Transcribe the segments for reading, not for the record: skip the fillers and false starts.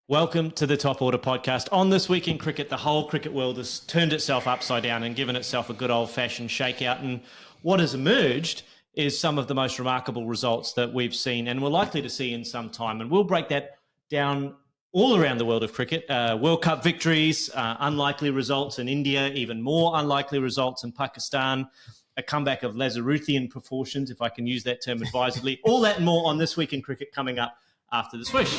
Welcome to the Top Order podcast. On This Week in Cricket, the whole cricket world has turned itself upside down and given itself a good old-fashioned shakeout. And what has emerged is some of the most remarkable results that we've seen and we're likely to see in some time. And we'll break that down all around the world of cricket. World Cup victories, unlikely results in India, even more unlikely results in Pakistan, a comeback of Lazaruthian proportions, if I can use that term advisedly. All that and more on This Week in Cricket coming up after the swish.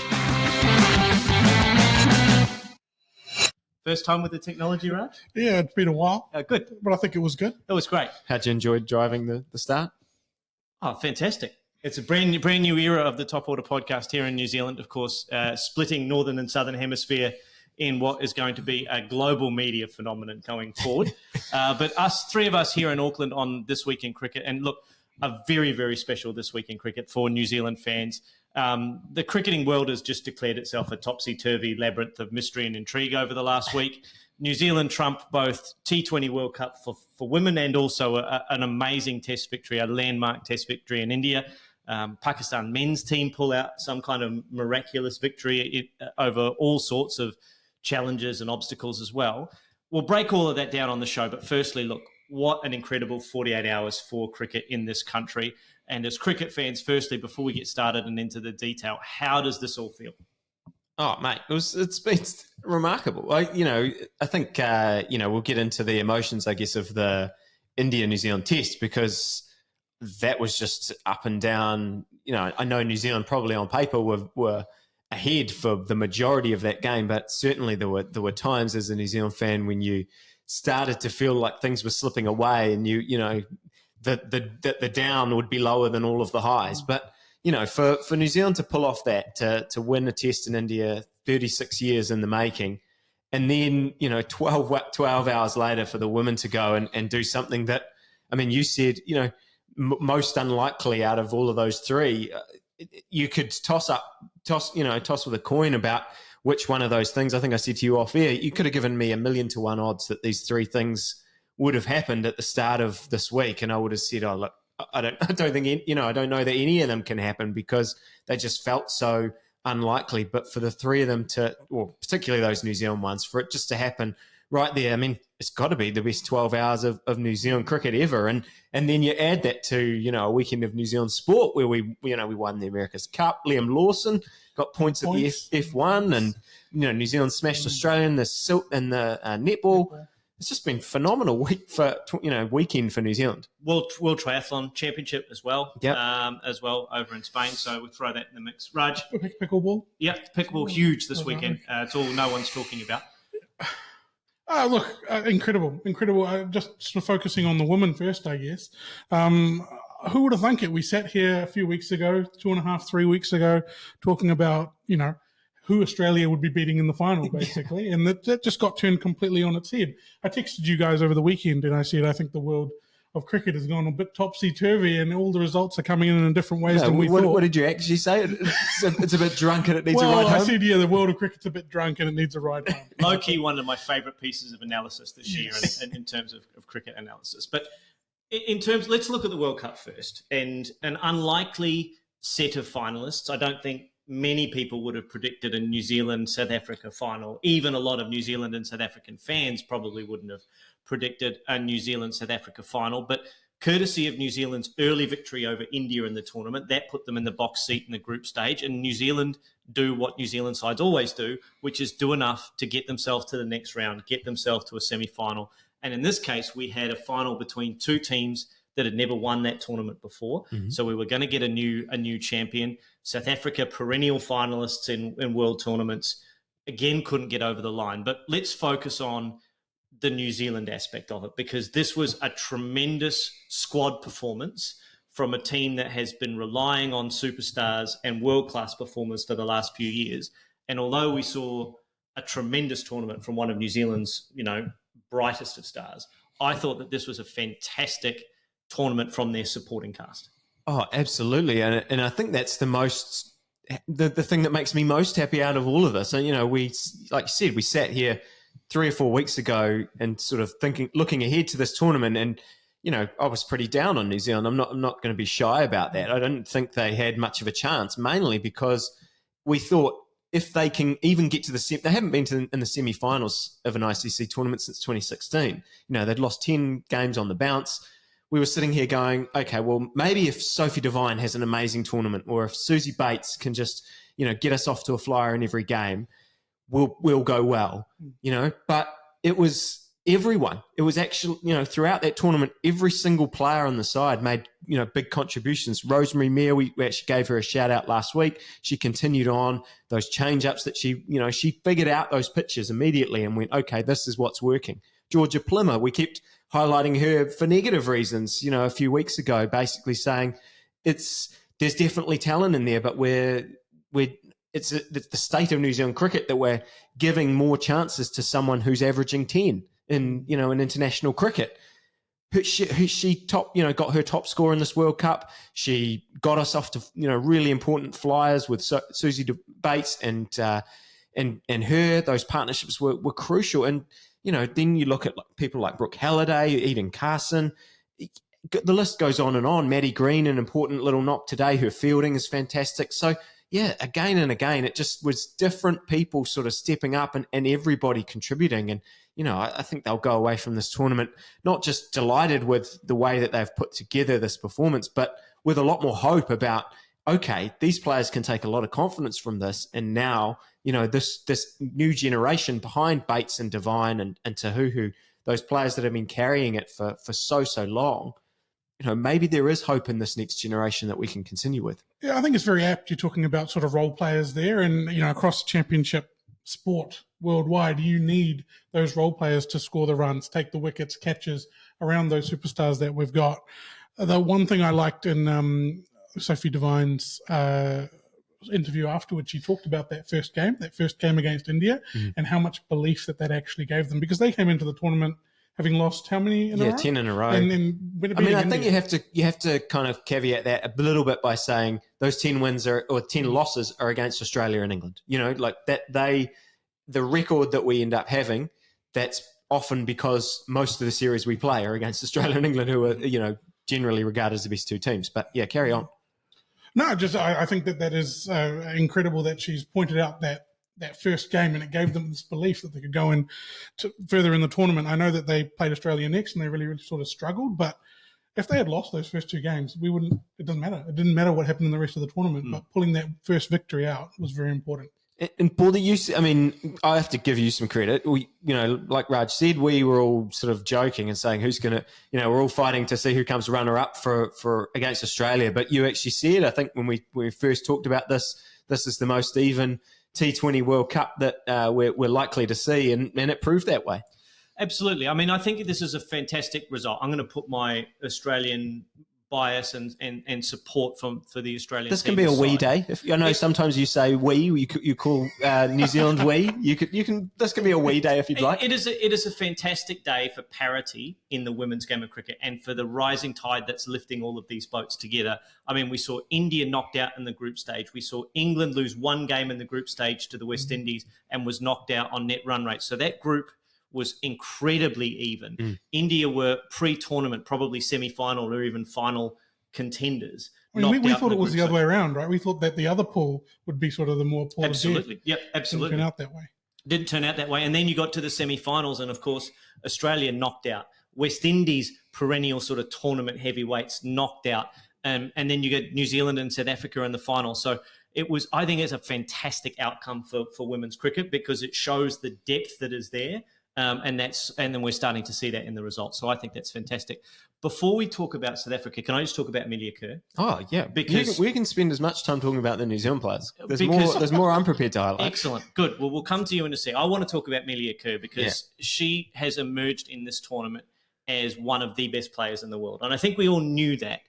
First time with the technology, Raj? Yeah, it's been a while. Good. But I think it was good. It was great. How'd you enjoy driving the start? Oh, fantastic. It's a brand new era of the Top Order podcast here in New Zealand, of course, splitting Northern and Southern Hemisphere in what is going to be a global media phenomenon going forward. But three of us here in Auckland on This Week in Cricket, and look, a very, very special This Week in Cricket for New Zealand fans. The cricketing world has just declared itself a topsy-turvy labyrinth of mystery and intrigue over the last week. New Zealand trumped both T20 World Cup for women and also an amazing test victory, a landmark test victory in India. Pakistan men's team pull out some kind of miraculous victory over all sorts of challenges and obstacles as well. We'll break all of that down on the show, but firstly, look, what an incredible 48 hours for cricket in this country. And as cricket fans, firstly, before we get started and into the detail, how does this all feel? Oh, mate, it's been remarkable. I think we'll get into the emotions, I guess, of the India-New Zealand test because that was just up and down. You know, I know New Zealand probably on paper were ahead for the majority of that game, but certainly there were times as a New Zealand fan when you started to feel like things were slipping away and the down would be lower than all of the highs. But, for New Zealand to pull off that, to win a test in India 36 years in the making, and then, 12 hours later for the women to go and do something that, I mean, you said, most unlikely out of all of those three, you could toss with a coin about which one of those things. I think I said to you off air, you could have given me 1,000,000-to-1 odds that these three things would have happened at the start of this week, and I would have said, "Oh, look, I don't think I don't know that any of them can happen because they just felt so unlikely." But for the three of them particularly those New Zealand ones, for it just to happen right there, I mean, it's got to be the best 12 hours of New Zealand cricket ever, and then you add that to a weekend of New Zealand sport where we won the America's Cup. Liam Lawson got points at the F1, and New Zealand smashed Australia in the netball. It's just been phenomenal weekend for New Zealand. World Triathlon Championship as well, yep. As well over in Spain. So we'll throw that in the mix. Raj? Pickleball? Yep, pickleball, huge this weekend. It's all no one's talking about. Incredible. Just sort of focusing on the women first, I guess. Who would have thunk it? We sat here a few weeks ago, 2.5, 3 weeks ago, talking about, who Australia would be beating in the final, basically. And that just got turned completely on its head. I texted you guys over the weekend and I said, I think the world of cricket has gone a bit topsy-turvy and all the results are coming in different ways than we thought. What did you actually say? It's a bit drunk and it needs a ride home? I said, the world of cricket's a bit drunk and it needs a ride home. Low-key, one of my favourite pieces of analysis this year in terms of cricket analysis. But let's look at the World Cup first. And an unlikely set of finalists. I don't think many people would have predicted a New Zealand-South Africa final. Even a lot of New Zealand and South African fans probably wouldn't have predicted a New Zealand-South Africa final. But courtesy of New Zealand's early victory over India in the tournament, that put them in the box seat in the group stage. And New Zealand do what New Zealand sides always do, which is do enough to get themselves to the next round, get themselves to a semi-final. And in this case, we had a final between two teams that had never won that tournament before. Mm-hmm. So we were going to get a new champion. South Africa, perennial finalists in world tournaments, again, couldn't get over the line. But let's focus on the New Zealand aspect of it, because this was a tremendous squad performance from a team that has been relying on superstars and world-class performers for the last few years. And although we saw a tremendous tournament from one of New Zealand's, brightest of stars, I thought that this was a fantastic tournament from their supporting cast. Oh, absolutely. And I think that's the thing that makes me most happy out of all of this. And, we, like you said, we sat here 3 or 4 weeks ago and sort of looking ahead to this tournament. And, I was pretty down on New Zealand. I'm not going to be shy about that. I didn't think they had much of a chance, mainly because we thought if they can even get to they haven't been in the semi-finals of an ICC tournament since 2016. They'd lost 10 games on the bounce. We were sitting here going, okay, well, maybe if Sophie Devine has an amazing tournament, or if Susie Bates can just, get us off to a flyer in every game, we'll go well, But it was everyone. It was actually, throughout that tournament, every single player on the side made, big contributions. Rosemary Mayer, we actually gave her a shout out last week. She continued on those change-ups that she figured out those pitches immediately and went, okay, this is what's working. Georgia Plimmer, we kept highlighting her for negative reasons, a few weeks ago, basically saying there's definitely talent in there, but it's the state of New Zealand cricket that we're giving more chances to someone who's averaging 10 in international cricket. She got her top score in this World Cup. She got us off to really important flyers with Susie Bates and her. Those partnerships were crucial. And then you look at people like Brooke Halliday, Eden Carson. The list goes on and on. Maddie Green, an important little knock today. Her fielding is fantastic. So, yeah, again and again, it just was different people sort of stepping up and everybody contributing. And, I think they'll go away from this tournament not just delighted with the way that they've put together this performance, but with a lot more hope about, okay, these players can take a lot of confidence from this. And now, this new generation behind Bates and Devine and Tahuhu, those players that have been carrying it for so long, maybe there is hope in this next generation that we can continue with. Yeah, I think it's very apt. You're talking about sort of role players there, and across championship sport worldwide, you need those role players to score the runs, take the wickets, catches around those superstars that we've got. The one thing I liked in Sophie Devine's interview afterwards, she talked about that first game against India, and how much belief that actually gave them, because they came into the tournament having lost how many in a row? 10 in a row. And then I think you have to kind of caveat that a little bit by saying those 10 wins or 10 losses are against Australia and England. Like that the record that we end up having, that's often because most of the series we play are against Australia and England, who are, generally regarded as the best two teams. But yeah, carry on. No, I think that is incredible that she's pointed out that first game, and it gave them this belief that they could go in further in the tournament. I know that they played Australia next and they really, really sort of struggled, but if they had lost those first two games, it doesn't matter. It didn't matter what happened in the rest of the tournament, but pulling that first victory out was very important. And Paul, I have to give you some credit. We, like Raj said, we were all sort of joking and saying who's going to, we're all fighting to see who comes runner-up for against Australia. But you actually said, I think when we first talked about this is the most even T20 World Cup that we're likely to see, and it proved that way. Absolutely. I think this is a fantastic result. I'm going to put my Australian bias and support for the Australian This team can be a aside. we day. I know sometimes you say we, you call New Zealand we. This can be a we day if you'd like. It is a fantastic day for parity in the women's game of cricket and for the rising tide that's lifting all of these boats together. We saw India knocked out in the group stage. We saw England lose one game in the group stage to the West Indies and was knocked out on net run rate. So that group was incredibly even. India were pre-tournament, probably semi-final or even final contenders. We thought it was the other way around, right? We thought that the other pool would be sort of the more pool. Absolutely. Yep, absolutely. Didn't turn out that way. Didn't turn out that way. And then you got to the semi-finals, and of course, Australia knocked out. West Indies, perennial sort of tournament heavyweights, knocked out. And then you get New Zealand and South Africa in the final. So I think it's a fantastic outcome for women's cricket, because it shows the depth that is there. And then we're starting to see that in the results. So I think that's fantastic. Before we talk about South Africa, can I just talk about Amelia Kerr? Oh, yeah. Because we can spend as much time talking about the New Zealand players. There's more I'm prepared to highlight. Excellent. Good. Well, we'll come to you in a sec. I want to talk about Amelia Kerr because she has emerged in this tournament as one of the best players in the world. And I think we all knew that.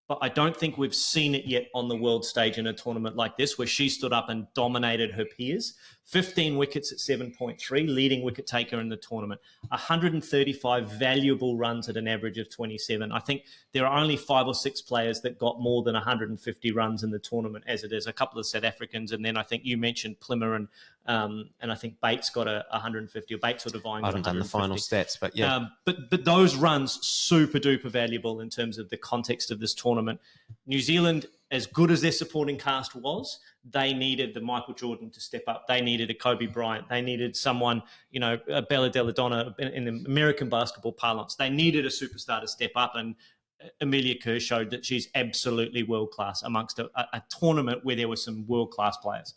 But I don't think we've seen it yet on the world stage in a tournament like this, where she stood up and dominated her peers. 15 wickets at 7.3, leading wicket taker in the tournament. 135 valuable runs at an average of 27. I think there are only 5 or 6 players that got more than 150 runs in the tournament as it is. A couple of South Africans, and then I think you mentioned Plimmer and I think Bates got a 150, or Bates or Devine got 150. I haven't done the final stats, but yeah. But those runs, super duper valuable in terms of the context of this tournament. New Zealand as good as their supporting cast was, they needed the Michael Jordan to step up. They needed a Kobe Bryant. They needed someone, a Bella Della in American basketball parlance. They needed a superstar to step up, and Amelia Kerr showed that she's absolutely world-class amongst a tournament where there were some world-class players.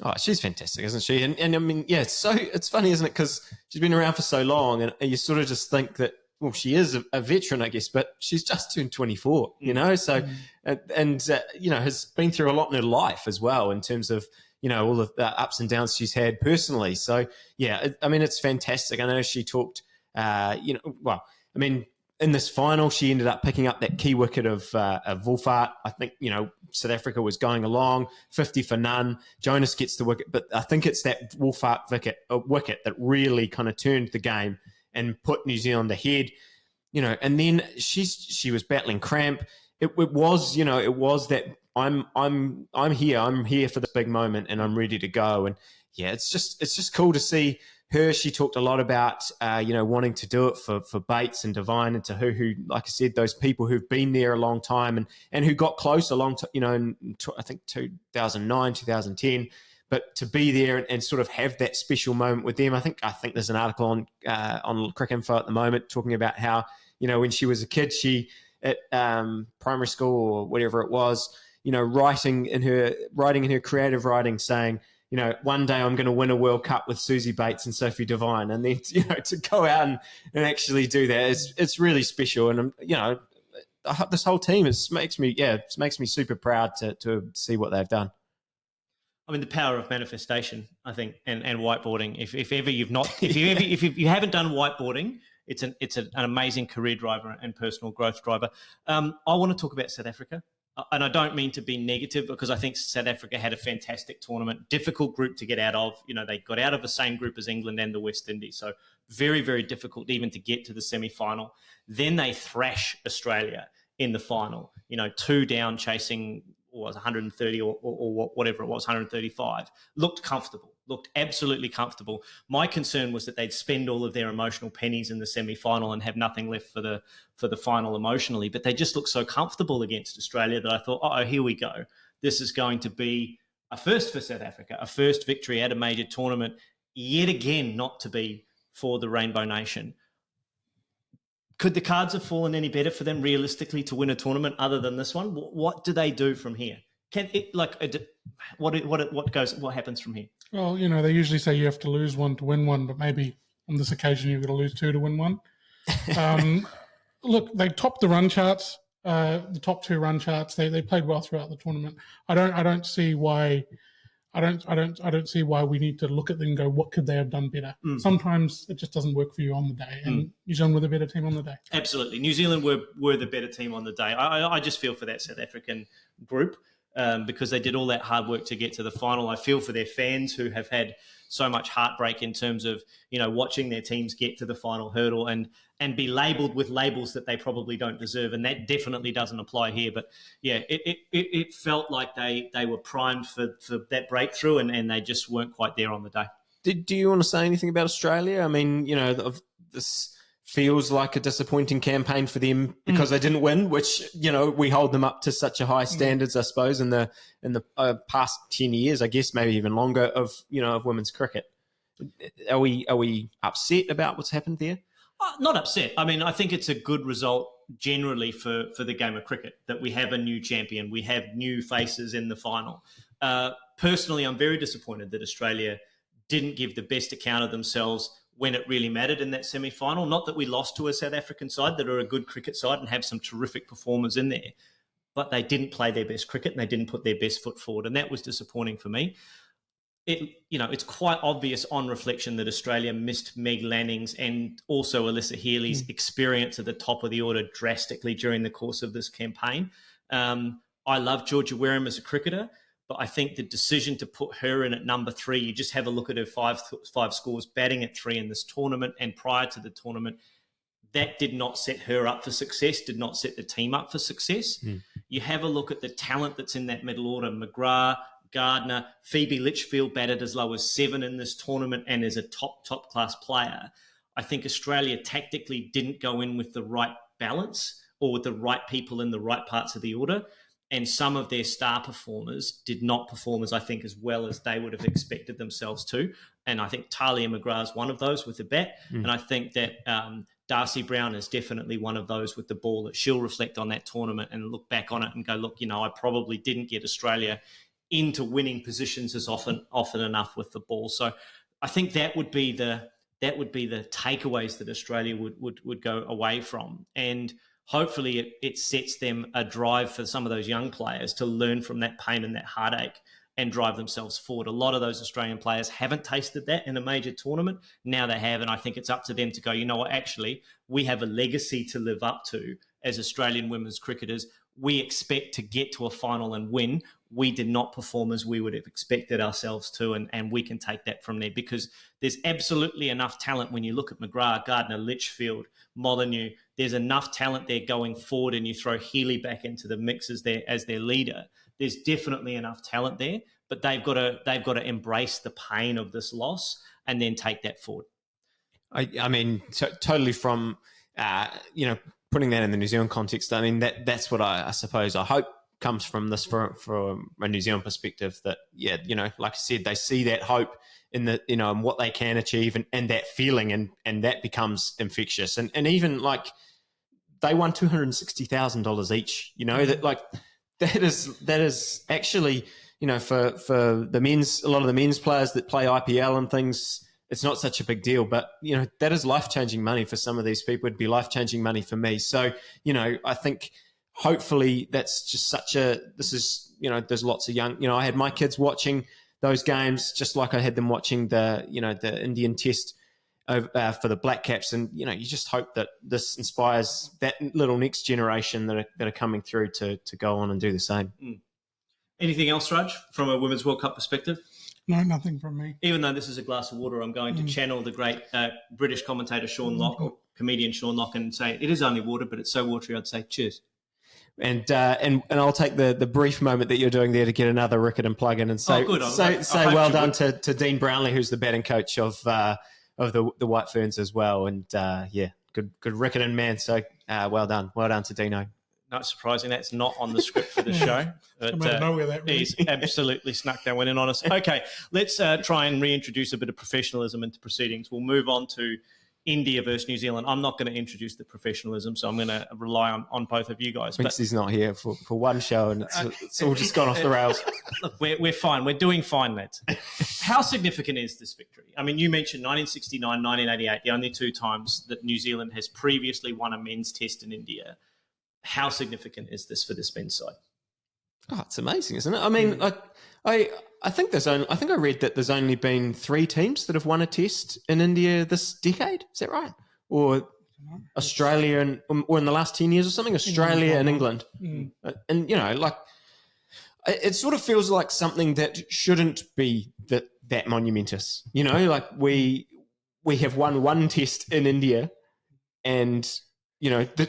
Oh, she's fantastic, isn't she? And I mean, yeah, it's funny, isn't it? Because she's been around for so long, and you sort of just think that, well, she is a veteran, I guess, but she's just turned 24, so, has been through a lot in her life as well in terms of, all of the ups and downs she's had personally. So, yeah, it's fantastic. I know she talked, in this final, she ended up picking up that key wicket of Wolfart. I think, South Africa was going along, 50 for none. Jonas gets the wicket, but I think it's that Wolfart wicket that really kind of turned the game and put New Zealand ahead, and then she was battling cramp. It was that I'm here for the big moment and I'm ready to go. And yeah, it's just cool to see her. She talked a lot about, wanting to do it for Bates and Devine, and to who, like I said, those people who've been there a long time and who got close a long time, in I think 2009, 2010. But to be there and sort of have that special moment with them, I think there's an article on Cricket Info at the moment talking about how, when she was a kid, she at primary school or whatever it was, writing in her creative writing saying, one day I'm going to win a World Cup with Susie Bates and Sophie Devine, and then to go out and actually do that, it's really special. And this whole team makes me super proud to see what they've done. I mean, the power of manifestation, I think, and whiteboarding. If you haven't done whiteboarding, it's an amazing career driver and personal growth driver. I want to talk about South Africa, and I don't mean to be negative, because I think South Africa had a fantastic tournament, difficult group to get out of. They got out of the same group as England and the West Indies, so very, very difficult even to get to the semi-final. Then they thrash Australia in the final. 2 down, chasing. Was 130 or whatever it was, 135, looked comfortable, looked absolutely comfortable. My concern was that they'd spend all of their emotional pennies in the semi-final and have nothing left for the final emotionally, but they just looked so comfortable against Australia that I thought, here we go. This is going to be a first for South Africa, a first victory at a major tournament, yet again not to be for the Rainbow Nation. Could the cards have fallen any better for them realistically to win a tournament other than this one? What do they do from here? What happens from here? Well, they usually say you have to lose one to win one, but maybe on this occasion you've got to lose 2 to win one. Look, they topped the run charts, the top 2 run charts. They played well throughout the tournament. I don't see why. I don't see why we need to look at them and go, what could they have done better? Sometimes it just doesn't work for you on the day, and New Zealand were the better team on the day. Absolutely. New Zealand were the better team on the day. I just feel for that South African group because they did all that hard work to get to the final. I feel for their fans who have had so much heartbreak in terms of, watching their teams get to the final hurdle and be labelled with labels that they probably don't deserve. And that definitely doesn't apply here. But yeah, it felt like they were primed for that breakthrough and they just weren't quite there on the day. Do you want to say anything about Australia? I mean, this feels like a disappointing campaign for them because they didn't win, which, we hold them up to such a high standards, I suppose, in the past 10 years, I guess, maybe even longer of women's cricket. Are we upset about what's happened there? Not upset. I mean, I think it's a good result generally for the game of cricket that we have a new champion. We have new faces in the final. Personally, I'm very disappointed that Australia didn't give the best account of themselves when it really mattered in that semi-final. Not that we lost to a South African side that are a good cricket side and have some terrific performers in there, but they didn't play their best cricket and they didn't put their best foot forward, and that was disappointing for me. It's quite obvious on reflection that Australia missed Meg Lanning's and also Alyssa Healy's experience at the top of the order drastically during the course of this campaign. I love Georgia Wareham as a cricketer, but I think the decision to put her in at number 3, you just have a look at her five scores, batting at 3 in this tournament and prior to the tournament, that did not set her up for success, did not set the team up for success. You have a look at the talent that's in that middle order, McGrath, Gardner, Phoebe Litchfield batted as low as 7 in this tournament and is a top class player. I think Australia tactically didn't go in with the right balance or with the right people in the right parts of the order. and some of their star performers did not perform as well as they would have expected themselves to. And I think Talia McGrath is one of those with the bat. And I think that Darcy Brown is definitely one of those with the ball, that she'll reflect on that tournament and look back on it and go, look, I probably didn't get Australia into winning positions as often enough with the ball. So I think that would be the takeaways that Australia would go away from. And hopefully it sets them a drive for some of those young players to learn from that pain and that heartache and drive themselves forward. A lot of those Australian players haven't tasted that in a major tournament. Now they have, and I think it's up to them to go, you know what, actually, we have a legacy to live up to as Australian women's cricketers. We expect to get to a final and win. We did not perform as we would have expected ourselves to, and we can take that from there, because there's absolutely enough talent when you look at McGrath, Gardner, Litchfield, Molyneux. There's enough talent there going forward, and you throw Healy back into the mix as their leader. There's definitely enough talent there, but they've got to embrace the pain of this loss and then take that forward. I mean, totally from putting that in the New Zealand context. I mean, that's what I suppose I hope comes from this from a New Zealand perspective, that like I said, they see that hope in the and what they can achieve and that feeling, and that becomes infectious. And even like they won $260,000 each. That is actually, for the men's, a lot of the men's players that play IPL and things, it's not such a big deal. But, that is life-changing money for some of these people. It'd be life-changing money for me. So, I think hopefully that's just there's lots of young, I had my kids watching those games just like I had them watching the Indian Test for the Black Caps. And, you just hope that this inspires that little next generation that are coming through to go on and do the same. Anything else, Raj, from a Women's World Cup perspective? No, nothing from me. Even though this is a glass of water, I'm going to channel the great British commentator Sean Locke, or comedian Sean Locke, and say, it is only water, but it's so watery, I'd say cheers. And I'll take the brief moment that you're doing there to get another ricket and plug in and say, well done to Dean Brownlee, who's the batting coach of the White Ferns as well. And good ricket and man. So well done to Dino. Not surprising, that's not on the script for the show. But, he's absolutely snuck that one in on us. Okay, let's try and reintroduce a bit of professionalism into proceedings. We'll move on to India versus New Zealand. I'm not going to introduce the professionalism, so I'm going to rely on both of you guys. He's not here for one show, and it's all just gone off the rails. Look, we're fine. We're doing fine, lads. How significant is this victory? I mean, you mentioned 1969, 1988, the only two times that New Zealand has previously won a men's test in India. How significant is this for this men's side? Oh, it's amazing, isn't it? I mean, I think I read that there's only been 3 teams that have won a test in India this decade. Is that right? Or Australia or in the last 10 years or something? Australia and England. And it sort of feels like something that shouldn't be that monumentous. We have won one test in India, and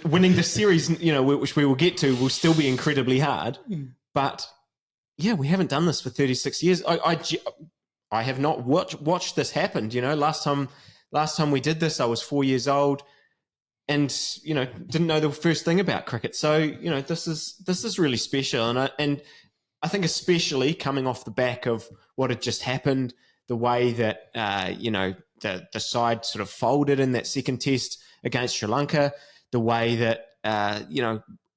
winning the series, which we will get to, will still be incredibly hard. But yeah, we haven't done this for 36 years. I have not watched this happen. Last time we did this, I was 4 years old, and didn't know the first thing about cricket. So this is really special, and I think especially coming off the back of what had just happened, the way that the side sort of folded in that second test against Sri Lanka, the way that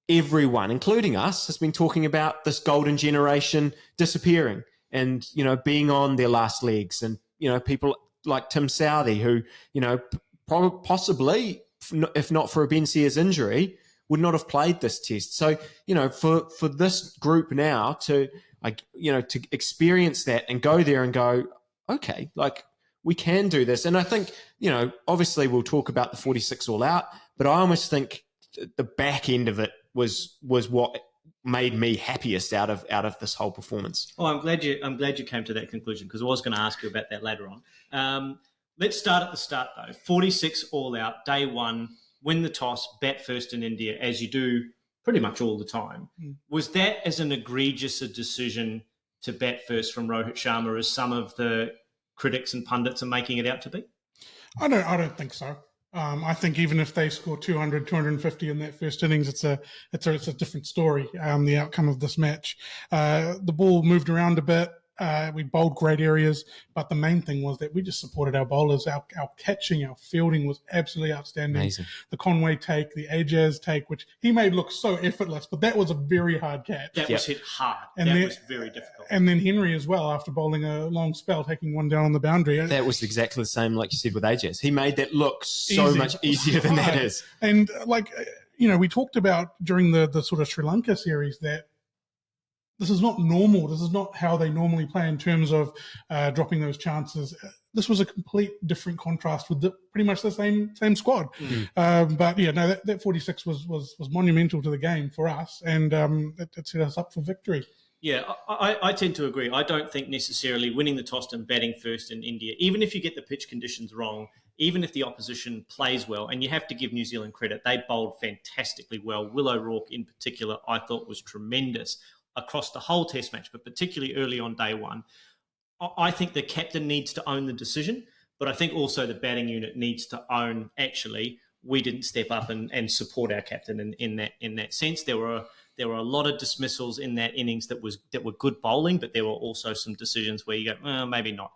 everyone, including us, has been talking about this golden generation disappearing and, being on their last legs. And, people like Tim Southee, who, possibly, if not for a Ben Sears injury, would not have played this test. So, for this group now to experience that and go there and go, okay, we can do this. And I think, obviously we'll talk about the 46 all out, but I almost think the back end of it was what made me happiest out of this whole performance. Oh, I'm glad you came to that conclusion, because I was going to ask you about that later on. Let's start at the start though. 46 all out, day one, win the toss, bat first in India, as you do pretty much all the time. Was that as an egregious a decision to bat first from Rohit Sharma as some of the critics and pundits are making it out to be? I don't think so. I think even if they score 200, 250 in that first innings, it's a different story, the outcome of this match. The ball moved around a bit. We bowled great areas, but the main thing was that we just supported our bowlers. Our catching, our fielding was absolutely outstanding. Amazing. The Conway take, the Ajaz take, which he made look so effortless, but that was a very hard catch. That was hit hard. And that was very difficult. And then Henry as well, after bowling a long spell, taking one down on the boundary. That was exactly the same, like you said, with Ajaz. He made that look so much easier than that is. And we talked about during the sort of Sri Lanka series that this is not normal. This is not how they normally play in terms of dropping those chances. This was a complete different contrast with pretty much the same squad. Mm. That 46 was monumental to the game for us, and it set us up for victory. Yeah, I tend to agree. I don't think necessarily winning the toss and batting first in India, even if you get the pitch conditions wrong, even if the opposition plays well, and you have to give New Zealand credit, they bowled fantastically well. Will O'Rourke in particular, I thought was tremendous across the whole test match, but particularly early on day one. I think the captain needs to own the decision, but I think also the batting unit needs to own, actually, we didn't step up and support our captain in that sense. There were a lot of dismissals in that innings that were good bowling, but there were also some decisions where you go, maybe not.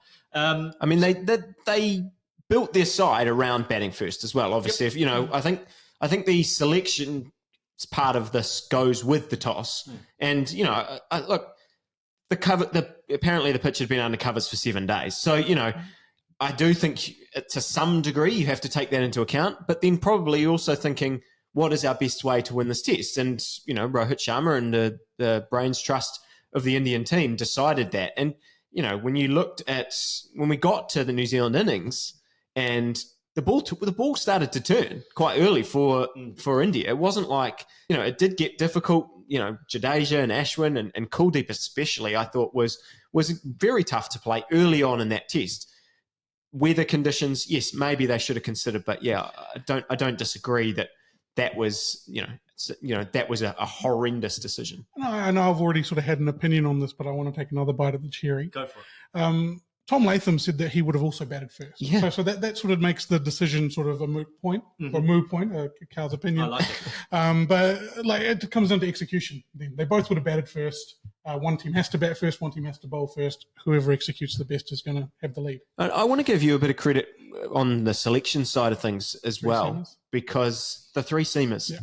They built their side around batting first as well. Obviously, yep. I think the selection part of this goes with the toss, and look, apparently the pitch had been under covers for 7 days, so I do think to some degree you have to take that into account, but then probably also thinking, what is our best way to win this test? And Rohit Sharma and the brains trust of the Indian team decided that. And when we got to the New Zealand innings and the ball started to turn quite early for India. It wasn't like, it did get difficult. Jadeja and Ashwin and Kuldeep especially, I thought was very tough to play early on in that test. Weather conditions, yes, maybe they should have considered, but yeah, I don't disagree that was that was a horrendous decision. I know I've already sort of had an opinion on this, but I want to take another bite of the cherry. Go for it. Tom Latham said that he would have also batted first. Yeah. So that sort of makes the decision sort of a moot point, or a moo point, Carl's opinion. I like it. But it comes down to execution. They both would have batted first. One team has to bat first, one team has to bowl first. Whoever executes the best is going to have the lead. I want to give you a bit of credit on the selection side of things as well, because the three seamers,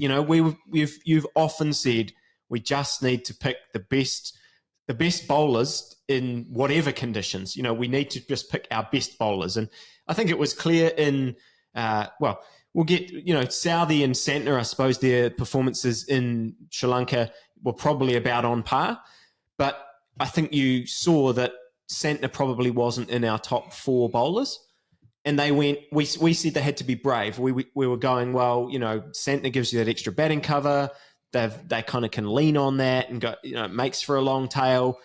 you've often said we just need to pick the best bowlers in whatever conditions. We need to just pick our best bowlers. And I think it was clear in, we'll get, Southee and Santner, I suppose their performances in Sri Lanka were probably about on par. But I think you saw that Santner probably wasn't in our top 4 bowlers. And they went, we said they had to be brave. We were going, Santner gives you that extra batting cover. They kind of can lean on that and go, it makes for a long tail.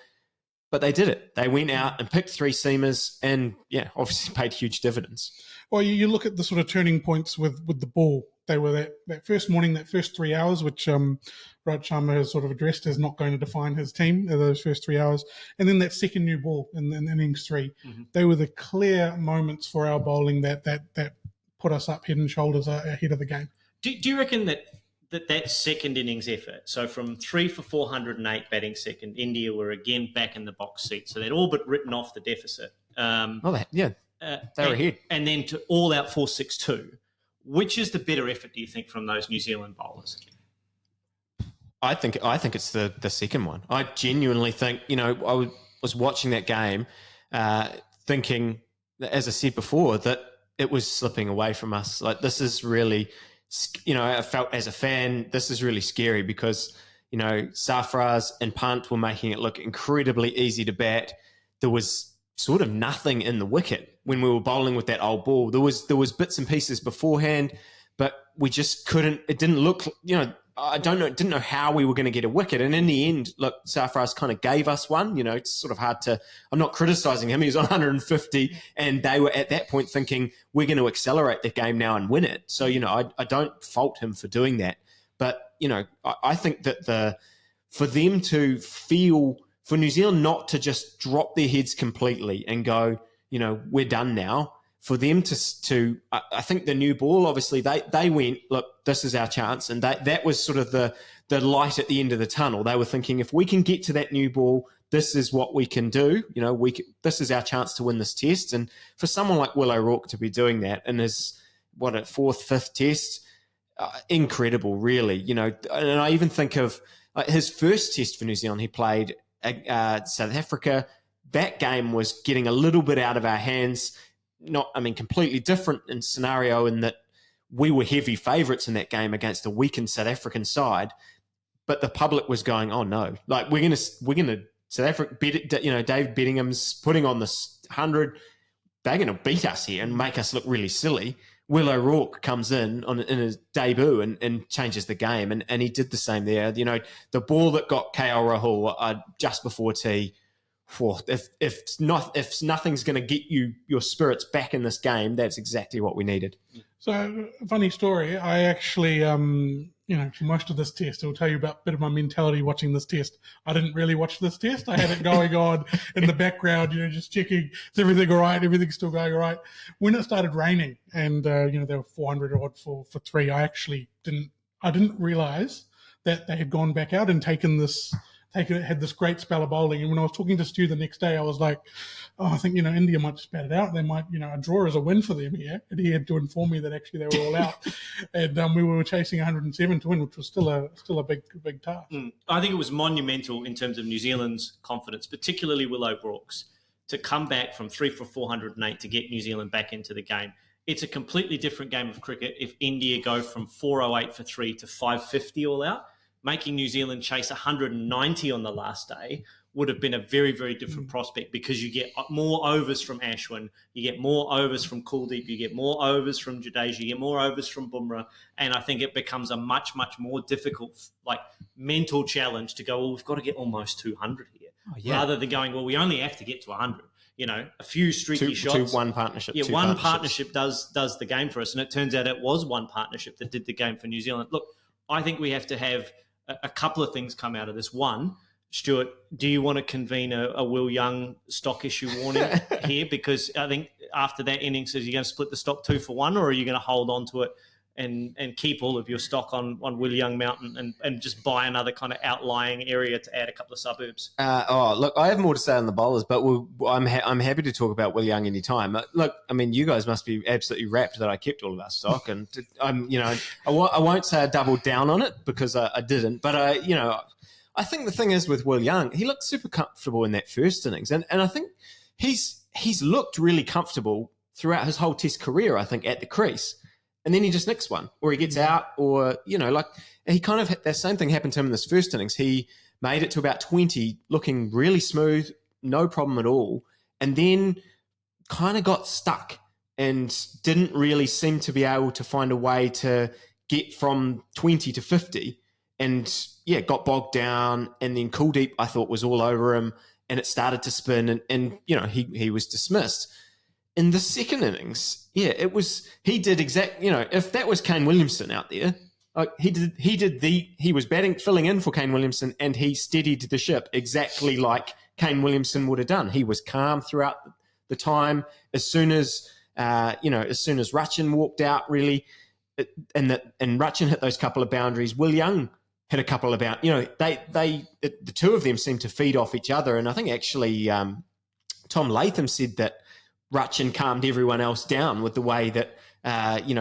But they did it. They went out and picked 3 seamers and, obviously paid huge dividends. Well, you look at the sort of turning points with the ball. They were that first morning, that first 3 hours, which Rohit Sharma has sort of addressed as not going to define his team, those first 3 hours. And then that second new ball in innings 3. Mm-hmm. They were the clear moments for our bowling that put us up head and shoulders ahead of the game. Do you reckon that second innings effort, so from 3 for 408 batting second, India were again back in the box seat, so they'd all but written off the deficit. They were ahead. And then to all out 4-6-2. Which is the better effort, do you think, from those New Zealand bowlers? I think it's the second one. I genuinely think, I was watching that game thinking, as I said before, that it was slipping away from us. Like, this is really... I felt as a fan, this is really scary because, Sarfaraz and Pant were making it look incredibly easy to bat. There was sort of nothing in the wicket when we were bowling with that old ball. There was bits and pieces beforehand, but we just couldn't. It didn't look. Didn't know how we were going to get a wicket. And in the end, look, Sarfaraz kind of gave us one. It's sort of hard to. I'm not criticising him. He was on 150, and they were at that point thinking we're going to accelerate the game now and win it. So I don't fault him for doing that. But I think that for them to feel. For New Zealand not to just drop their heads completely and go, we're done now. for them to I think the new ball, obviously they went, look, this is our chance, and that was sort of the light at the end of the tunnel. They were thinking, if we can get to that new ball, this is what we can do. This is our chance to win this test. And for someone like Will O'Rourke to be doing that in his fourth, fifth test, incredible, really. And I even think of his first test for New Zealand. He played South Africa. That game was getting a little bit out of our hands. Completely different in scenario in that we were heavy favourites in that game against a weakened South African side, but the public was going, "Oh no! Like we're gonna South Africa, Dave Beddingham's putting on this 100. They're gonna beat us here and make us look really silly." Will O'Rourke comes in his debut and changes the game, and he did the same there. The ball that got KL Rahul just before tea. If nothing's going to get your spirits back in this game, that's exactly what we needed. So, funny story. I actually, for most of this test, I'll tell you about a bit of my mentality watching this test. I didn't really watch this test. I had it going on in the background, just checking, is everything all right? Everything's still going all right. When it started raining and, there were 400 odd for three, I actually didn't realize that they had gone back out and had this great spell of bowling. And when I was talking to Stu the next day, I was like, I think, India might just bat it out. They might, a draw is a win for them here. And he had to inform me that actually they were all out. And we were chasing 107 to win, which was still a big task. I think it was monumental in terms of New Zealand's confidence, particularly Will O'Rourke's, to come back from 3 for 408 to get New Zealand back into the game. It's a completely different game of cricket if India go from 408 for 3 to 550 all out. Making New Zealand chase 190 on the last day would have been a very, very different prospect, because you get more overs from Ashwin, you get more overs from Kuldeep, you get more overs from Jadeja, you get more overs from Bumrah, and I think it becomes a much, much more difficult mental challenge to go, well, we've got to get almost 200 here, rather than going, well, we only have to get to 100. A few streaky shots. One partnership. Yeah, one partnership does the game for us, and it turns out it was one partnership that did the game for New Zealand. Look, I think we have to have a couple of things come out of this. One, Stuart, do you want to convene a Will Young stock issue warning here? Because I think after that innings, are you going to split the stock 2 for 1, or are you going to hold on to it and keep all of your stock on Will Young Mountain and just buy another kind of outlying area to add a couple of suburbs? Look, I have more to say on the bowlers, but I'm happy to talk about Will Young anytime. Look, you guys must be absolutely rapt that I kept all of our stock, and I won't say I doubled down on it because I didn't, but I think the thing is with Will Young, he looked super comfortable in that first innings, and I think he's looked really comfortable throughout his whole Test career, I think, at the crease. And then he just nicks one, or he gets out, or, he kind of, that same thing happened to him in this first innings. He made it to about 20, looking really smooth, no problem at all, and then kind of got stuck and didn't really seem to be able to find a way to get from 20 to 50, and, got bogged down, and then Kuldeep, I thought, was all over him, and it started to spin, and he was dismissed. In the second innings, he did if that was Kane Williamson out there, he was filling in for Kane Williamson, and he steadied the ship exactly like Kane Williamson would have done. He was calm throughout the time. As soon as Rachin walked out, really, and Rachin hit those couple of boundaries, Will Young hit a couple of boundaries. The two of them seemed to feed off each other, and I think actually Tom Latham said that Rachin calmed everyone else down with the way that,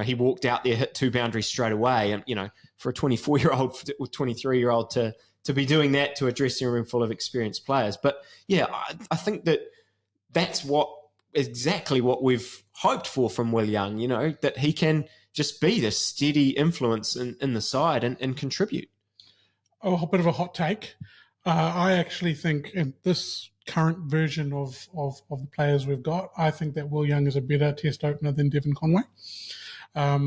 he walked out there, hit 2 boundaries straight away. And, for a 24-year-old or 23-year-old to be doing that to a dressing room full of experienced players. But, I think that's exactly what we've hoped for from Will Young, that he can just be this steady influence in the side and contribute. A bit of a hot take. I actually think in this current version of the players we've got, I think that Will Young is a better Test opener than Devon Conway. I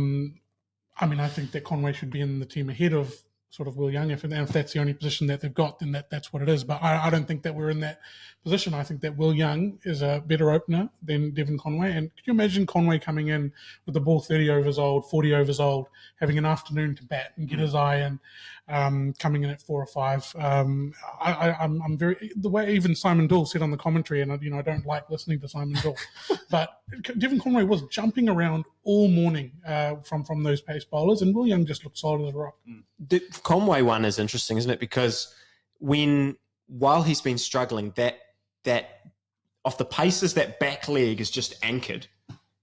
think that Conway should be in the team ahead of sort of Will Young. If that's the only position that they've got, then that's what it is. But I don't think that we're in that position. I think that Will Young is a better opener than Devon Conway. And could you imagine Conway coming in with the ball 30 overs old, 40 overs old, having an afternoon to bat and get his eye in? coming in at 4 or 5. I'm very the way even Simon Doull said on the commentary, and I don't like listening to Simon Doull, but Devon Conway was jumping around all morning from those pace bowlers, and Will Young just looked solid as a rock. The Conway one is interesting, isn't it? Because while he's been struggling, that off the paces, that back leg is just anchored.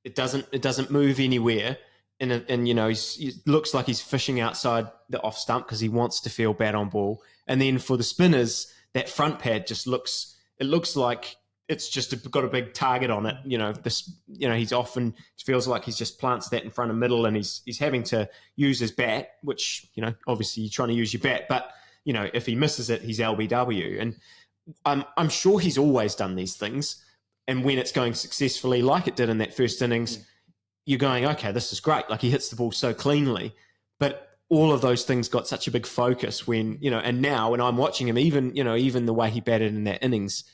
It doesn't move anywhere. And he looks like he's fishing outside the off stump because he wants to feel bad on ball. And then for the spinners, that front pad just looks like it's just got a big target on it. He's often feels like he just plants that in front of middle, and he's having to use his bat, which obviously you're trying to use your bat, but if he misses it, he's LBW. And I'm sure he's always done these things. And when it's going successfully, like it did in that first innings, you're going, okay, this is great. Like, he hits the ball so cleanly. But all of those things got such a big focus when, and now when I'm watching him, even the way he batted in that innings,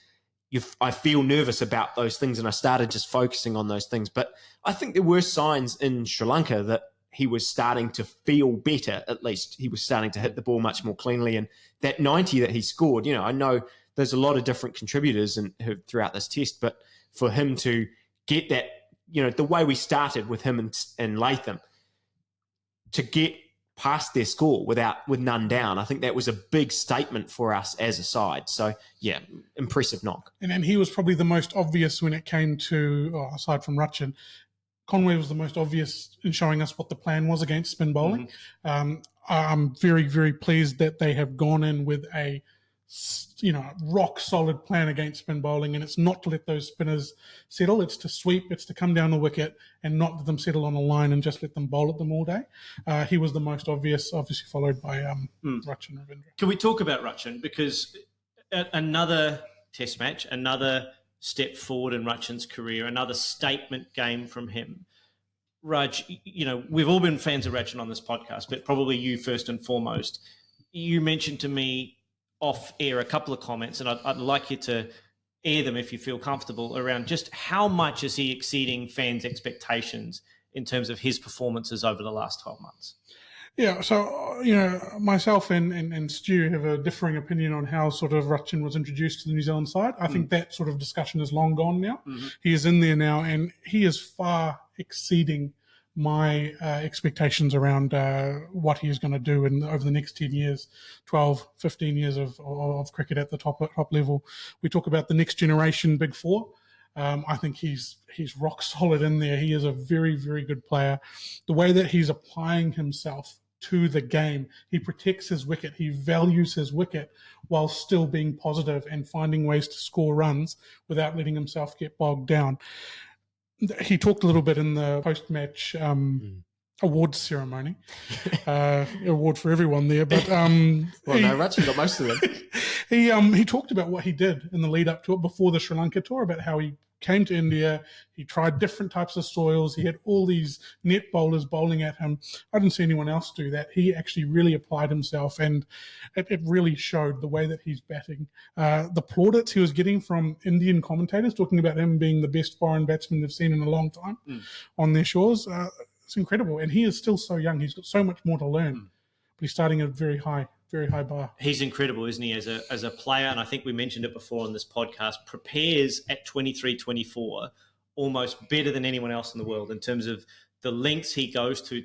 I feel nervous about those things, and I started just focusing on those things. But I think there were signs in Sri Lanka that he was starting to feel better. At least he was starting to hit the ball much more cleanly. And that 90 that he scored, I know there's a lot of different contributors throughout this test, but for him to get that, the way we started with him and Latham, to get past their score with none down, I think that was a big statement for us as a side. So, yeah, impressive knock. And he was probably the most obvious when it came to, aside from Rachin, Conway was the most obvious in showing us what the plan was against spin bowling. I'm very, very pleased that they have gone in with a rock solid plan against spin bowling, and it's not to let those spinners settle. It's to sweep, it's to come down the wicket and not let them settle on a line and just let them bowl at them all day. He was the most obvious, obviously followed by Rachin Ravindra. Can we talk about Rachin? Because another test match, another step forward in Rachin's career, another statement game from him. Raj, we've all been fans of Rachin on this podcast, but probably you first and foremost. You mentioned to me off air a couple of comments, and I'd like you to air them if you feel comfortable, around just how much is he exceeding fans' expectations in terms of his performances over the last 12 months. Yeah, so, myself and Stu have a differing opinion on how sort of Rachin was introduced to the New Zealand side. I think that sort of discussion is long gone now. He is in there now, and he is far exceeding my expectations around what he is going to do over the next 10 years, 12, 15 years of cricket at the top level. We talk about the next generation Big Four. I think he's rock solid in there. He is a very, very good player. The way that he's applying himself to the game, he protects his wicket, he values his wicket while still being positive and finding ways to score runs without letting himself get bogged down. He talked a little bit in the post-match awards ceremony, award for everyone there. But Rachin got most of them. He talked about what he did in the lead up to it before the Sri Lanka tour, about how he came to India, he tried different types of soils, he had all these net bowlers bowling at him. I didn't see anyone else do that. He actually really applied himself, and it really showed the way that he's batting. The plaudits he was getting from Indian commentators talking about him being the best foreign batsman they've seen in a long time on their shores, it's incredible. And he is still so young. He's got so much more to learn. But he's starting at a very high bar. He's incredible, isn't he, as a player? And I think we mentioned it before on this podcast, prepares at 23, 24 almost better than anyone else in the world in terms of the lengths he goes to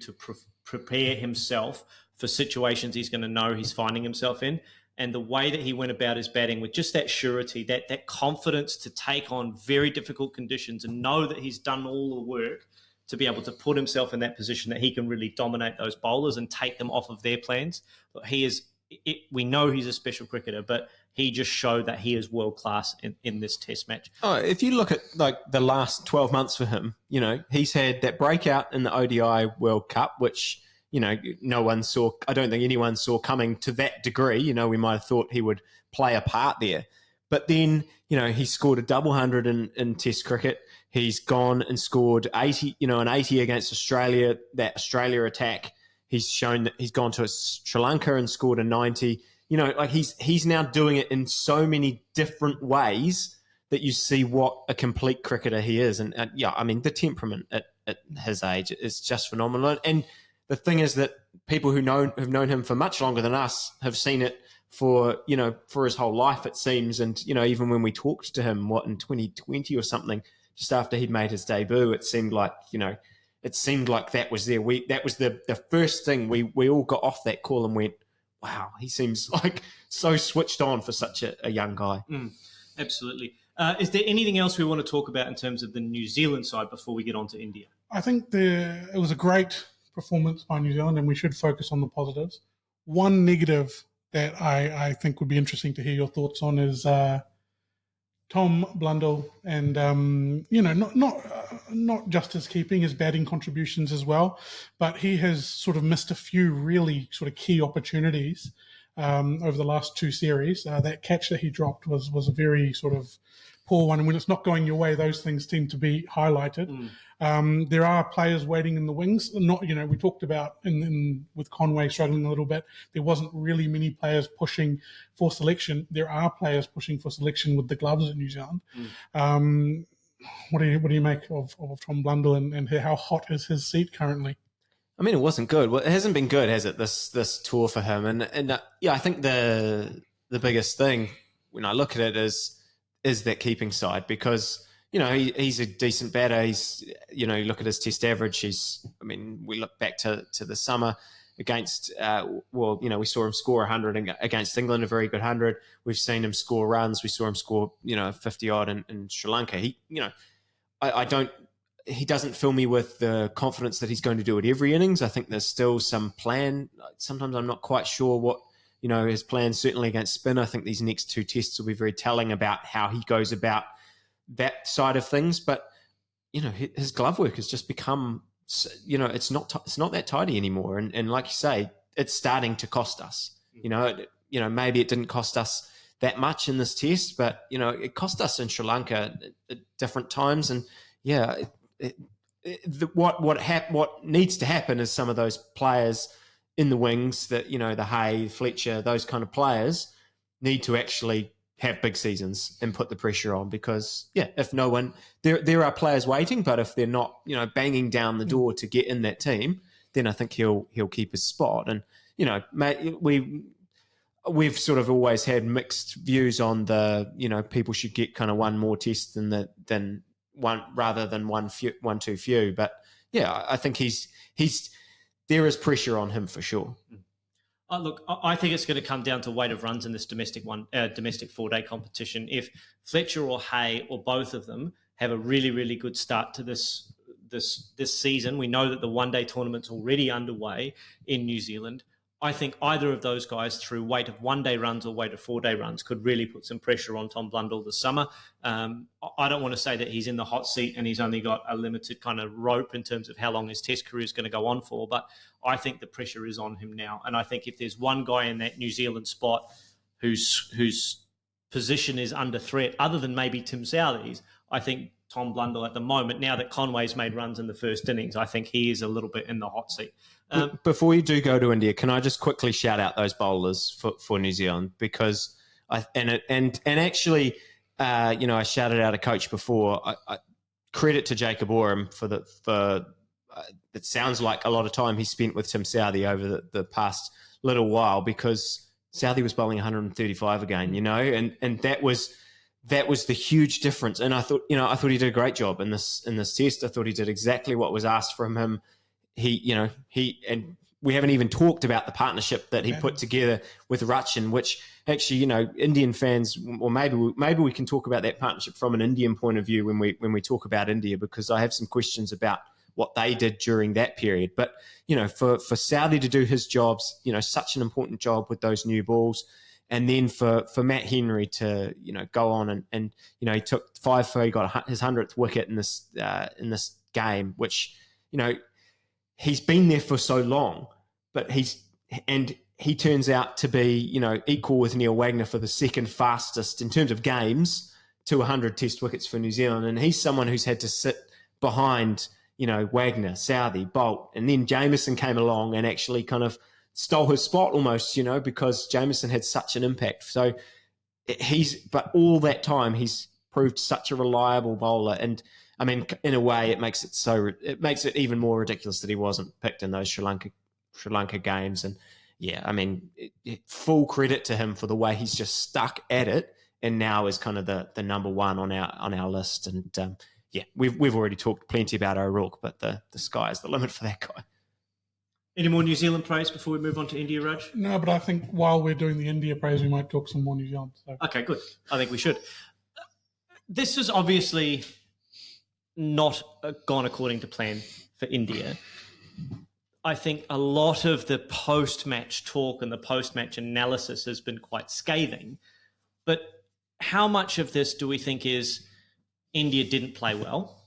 prepare himself for situations he's going to know he's finding himself in, and the way that he went about his batting with just that surety, that confidence to take on very difficult conditions and know that he's done all the work to be able to put himself in that position that he can really dominate those bowlers and take them off of their plans. We know he's a special cricketer, but he just showed that he is world class in this test match. Oh, if you look at like the last 12 months for him, he's had that breakout in the ODI World Cup, which, no one saw, I don't think anyone saw coming to that degree. We might have thought he would play a part there. But then, he scored a double hundred in Test cricket. He's gone and scored 80, an 80 against Australia, that Australia attack. He's shown that he's gone to Sri Lanka and scored a 90. He's now doing it in so many different ways that you see what a complete cricketer he is. And the temperament at his age is just phenomenal. And the thing is that people who have known him for much longer than us have seen it for his whole life, it seems. And, even when we talked to him, in 2020 or something, just after he'd made his debut, it seemed like, that was their week. That was the first thing we all got off that call and went, wow, he seems like so switched on for such a young guy. Absolutely. Is there anything else we want to talk about in terms of the New Zealand side before we get on to India? I think it was a great performance by New Zealand, and we should focus on the positives. One negative that I think would be interesting to hear your thoughts on is Tom Blundell, and not just his keeping, his batting contributions as well, but he has sort of missed a few really sort of key opportunities over the last two series. That catch that he dropped was a very sort of poor one, and when it's not going your way, those things tend to be highlighted. There are players waiting in the wings. We talked about with Conway struggling a little bit. There wasn't really many players pushing for selection. There are players pushing for selection with the gloves at New Zealand. What do you make of Tom Blundell and how hot is his seat currently? I mean, it wasn't good. Well, it hasn't been good, has it? This tour for him, and I think the biggest thing when I look at it is that keeping side, because he's a decent batter. He's you look at his test average. We look back to the summer against we saw him score 100 against England, a very good 100. We've seen him score runs. We saw him score 50 odd in Sri Lanka. He doesn't fill me with the confidence that he's going to do it every innings. I think there's still some plan. Sometimes I'm not quite sure what his plan, certainly against spin. I think these next two tests will be very telling about how he goes about that side of things. But his glove work has just become it's not that tidy anymore, and like you say, it's starting to cost us. Maybe it didn't cost us that much in this test, but it cost us in Sri Lanka at different times. And what needs to happen is some of those players in the wings, that the Hay, Fletcher, those kind of players need to actually have big seasons and put the pressure on, because if no one, there are players waiting, but if they're not banging down the door to get in that team, then I think he'll keep his spot. And we've sort of always had mixed views on the people should get kind of one more test than one, rather than one too few. But I think there is pressure on him for sure. Look, I think it's going to come down to weight of runs in this domestic 4-day competition. If Fletcher or Hay or both of them have a really, really good start to this season, we know that the one-day tournament's already underway in New Zealand. I think either of those guys, through weight of one-day runs or weight of 4-day runs, could really put some pressure on Tom Blundell this summer. I don't want to say that he's in the hot seat and he's only got a limited kind of rope in terms of how long his test career is going to go on for, but I think the pressure is on him now. And I think if there's one guy in that New Zealand spot whose position is under threat, other than maybe Tim Southee's, I think Tom Blundell at the moment, now that Conway's made runs in the first innings, I think he is a little bit in the hot seat. Before you do go to India, can I just quickly shout out those bowlers for New Zealand? Because I shouted out a coach before. I credit to Jacob Oram for it sounds like a lot of time he spent with Tim Southee over the past little while, because Southee was bowling 135 again, and that was the huge difference. And I thought he did a great job in this test. I thought he did exactly what was asked from him. And we haven't even talked about the partnership that he put together with Rachin, which actually, Indian fans, or maybe we can talk about that partnership from an Indian point of view when we talk about India, because I have some questions about what they did during that period. But, for Southee to do his jobs, such an important job with those new balls, and then for Matt Henry to, go on and he took 5 for, he got his 100th wicket in this game, which, he's been there for so long, but he turns out to be, equal with Neil Wagner for the second fastest in terms of games to 100 test wickets for New Zealand. And he's someone who's had to sit behind, Wagner, Southee, Bolt, and then Jameson came along and actually kind of stole his spot almost, because Jameson had such an impact. So but all that time he's proved such a reliable bowler. And I mean, in a way, it makes it even more ridiculous that he wasn't picked in those Sri Lanka Sri Lanka games. And yeah, I mean, full credit to him for the way he's just stuck at it, and now is kind of the number one on our list. And yeah, we've already talked plenty about O'Rourke, but the sky is the limit for that guy. Any more New Zealand praise before we move on to India, Raj? No, but I think while we're doing the India praise, we might talk some more New Zealand. So. Okay, good. I think we should. This is obviously not gone according to plan for India. I think a lot of the post-match talk and the post-match analysis has been quite scathing. But how much of this do we think is India didn't play well?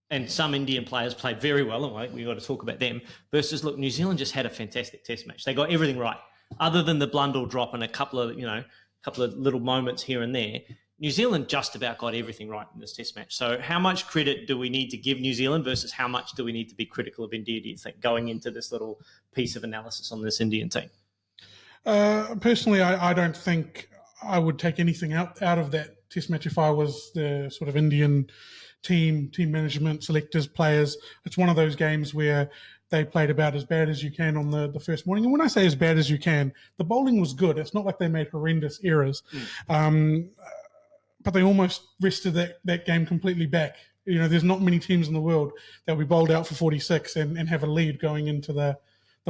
And some Indian players played very well, and we've got to talk about them, versus, look, New Zealand just had a fantastic test match. They got everything right. Other than the Blundell drop and a couple of little moments here and there, New Zealand just about got everything right in this test match. So how much credit do we need to give New Zealand versus how much do we need to be critical of India, do you think, going into this little piece of analysis on this Indian team? Personally, I don't think I would take anything out of that test match if I was the sort of Indian team management, selectors, players. It's one of those games where they played about as bad as you can on the first morning. And when I say as bad as you can, the bowling was good. It's not like they made horrendous errors. But they almost rested that game completely back. You know, there's not many teams in the world that will be bowled out for 46 and have a lead going into the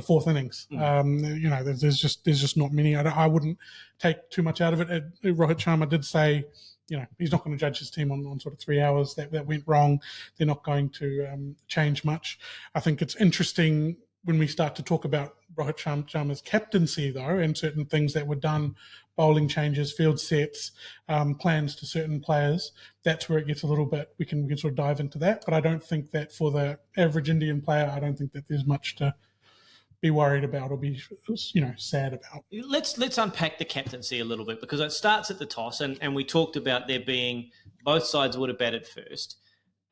fourth innings. You know, there's just not many. I wouldn't take too much out of it. Rohit Sharma did say, you know, he's not going to judge his team on sort of 3 hours that went wrong. They're not going to change much. I think it's interesting when we start to talk about Rohit Sharma's captaincy, though, and certain things that were done, bowling changes, field sets, plans to certain players. That's where it gets a little bit, we can sort of dive into that. But I don't think that for the average Indian player, I don't think that there's much to be worried about or be, you know, sad about. Let's unpack the captaincy a little bit, because it starts at the toss, and we talked about there being both sides would have batted first.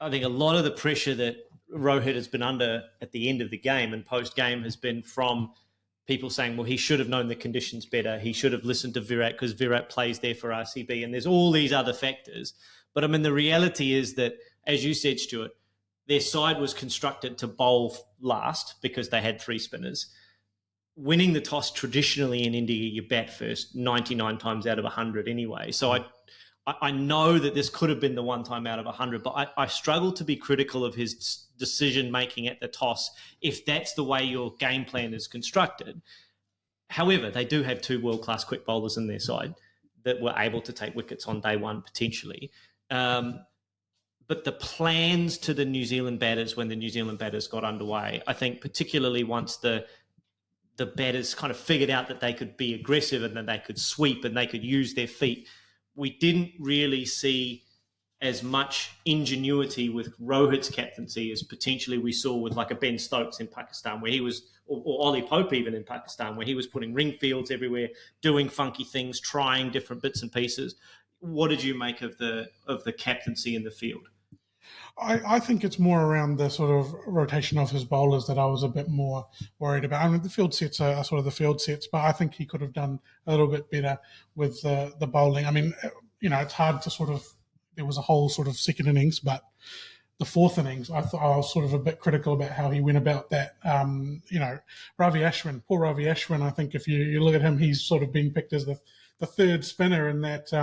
I think a lot of the pressure that Rohit has been under at the end of the game and post-game has been from people saying, well, he should have known the conditions better. He should have listened to Virat because Virat plays there for RCB, and there's all these other factors. But I mean, the reality is that, as you said, Stuart, their side was constructed to bowl last because they had three spinners. Winning the toss traditionally in India, you bat first 99 times out of 100 anyway. So I know that this could have been the one time out of 100, but I struggle to be critical of his decision-making at the toss if that's the way your game plan is constructed. However, they do have two world-class quick bowlers in their side that were able to take wickets on day one potentially. But the plans to the New Zealand batters when the New Zealand batters got underway, I think particularly once the batters kind of figured out that they could be aggressive and that they could sweep and they could use their feet, we didn't really see as much ingenuity with Rohit's captaincy as potentially we saw with like a Ben Stokes in Pakistan, where he was, or Ollie Pope even in Pakistan, where he was putting ring fields everywhere, doing funky things, trying different bits and pieces. What did you make of the captaincy in the field? I think it's more around the sort of rotation of his bowlers that I was a bit more worried about. I mean, the field sets are sort of the field sets, but I think he could have done a little bit better with the bowling. I mean, you know, it's hard to sort of, there was a whole sort of second innings, but the fourth innings, I thought I was sort of a bit critical about how he went about that. You know, poor Ravi Ashwin, I think if you look at him, he's sort of being picked as the third spinner in that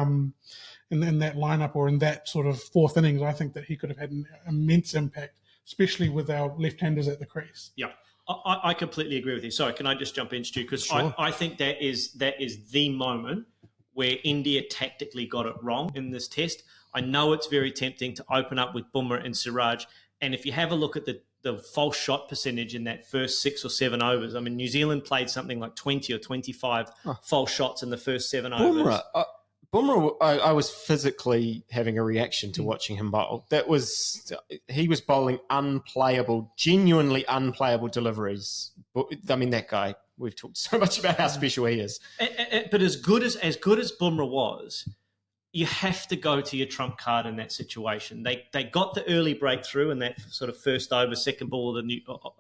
in that lineup or in that sort of fourth innings. I think that he could have had an immense impact, especially with our left-handers at the crease. Yeah, I completely agree with you. Sorry, can I just jump in, Stu? Because sure. I think that is the moment where India tactically got it wrong in this test. I know it's very tempting to open up with Bumrah and Siraj, and if you have a look at the false shot percentage in that first 6 or 7 overs, I mean, New Zealand played something like 20 or 25 false shots in the first 7 overs. Bumrah, I was physically having a reaction to watching him bowl. He was bowling unplayable, genuinely unplayable deliveries. I mean, that guy, we've talked so much about how special he is. But as good as Bumrah was, you have to go to your trump card in that situation. They got the early breakthrough in that sort of first over, second ball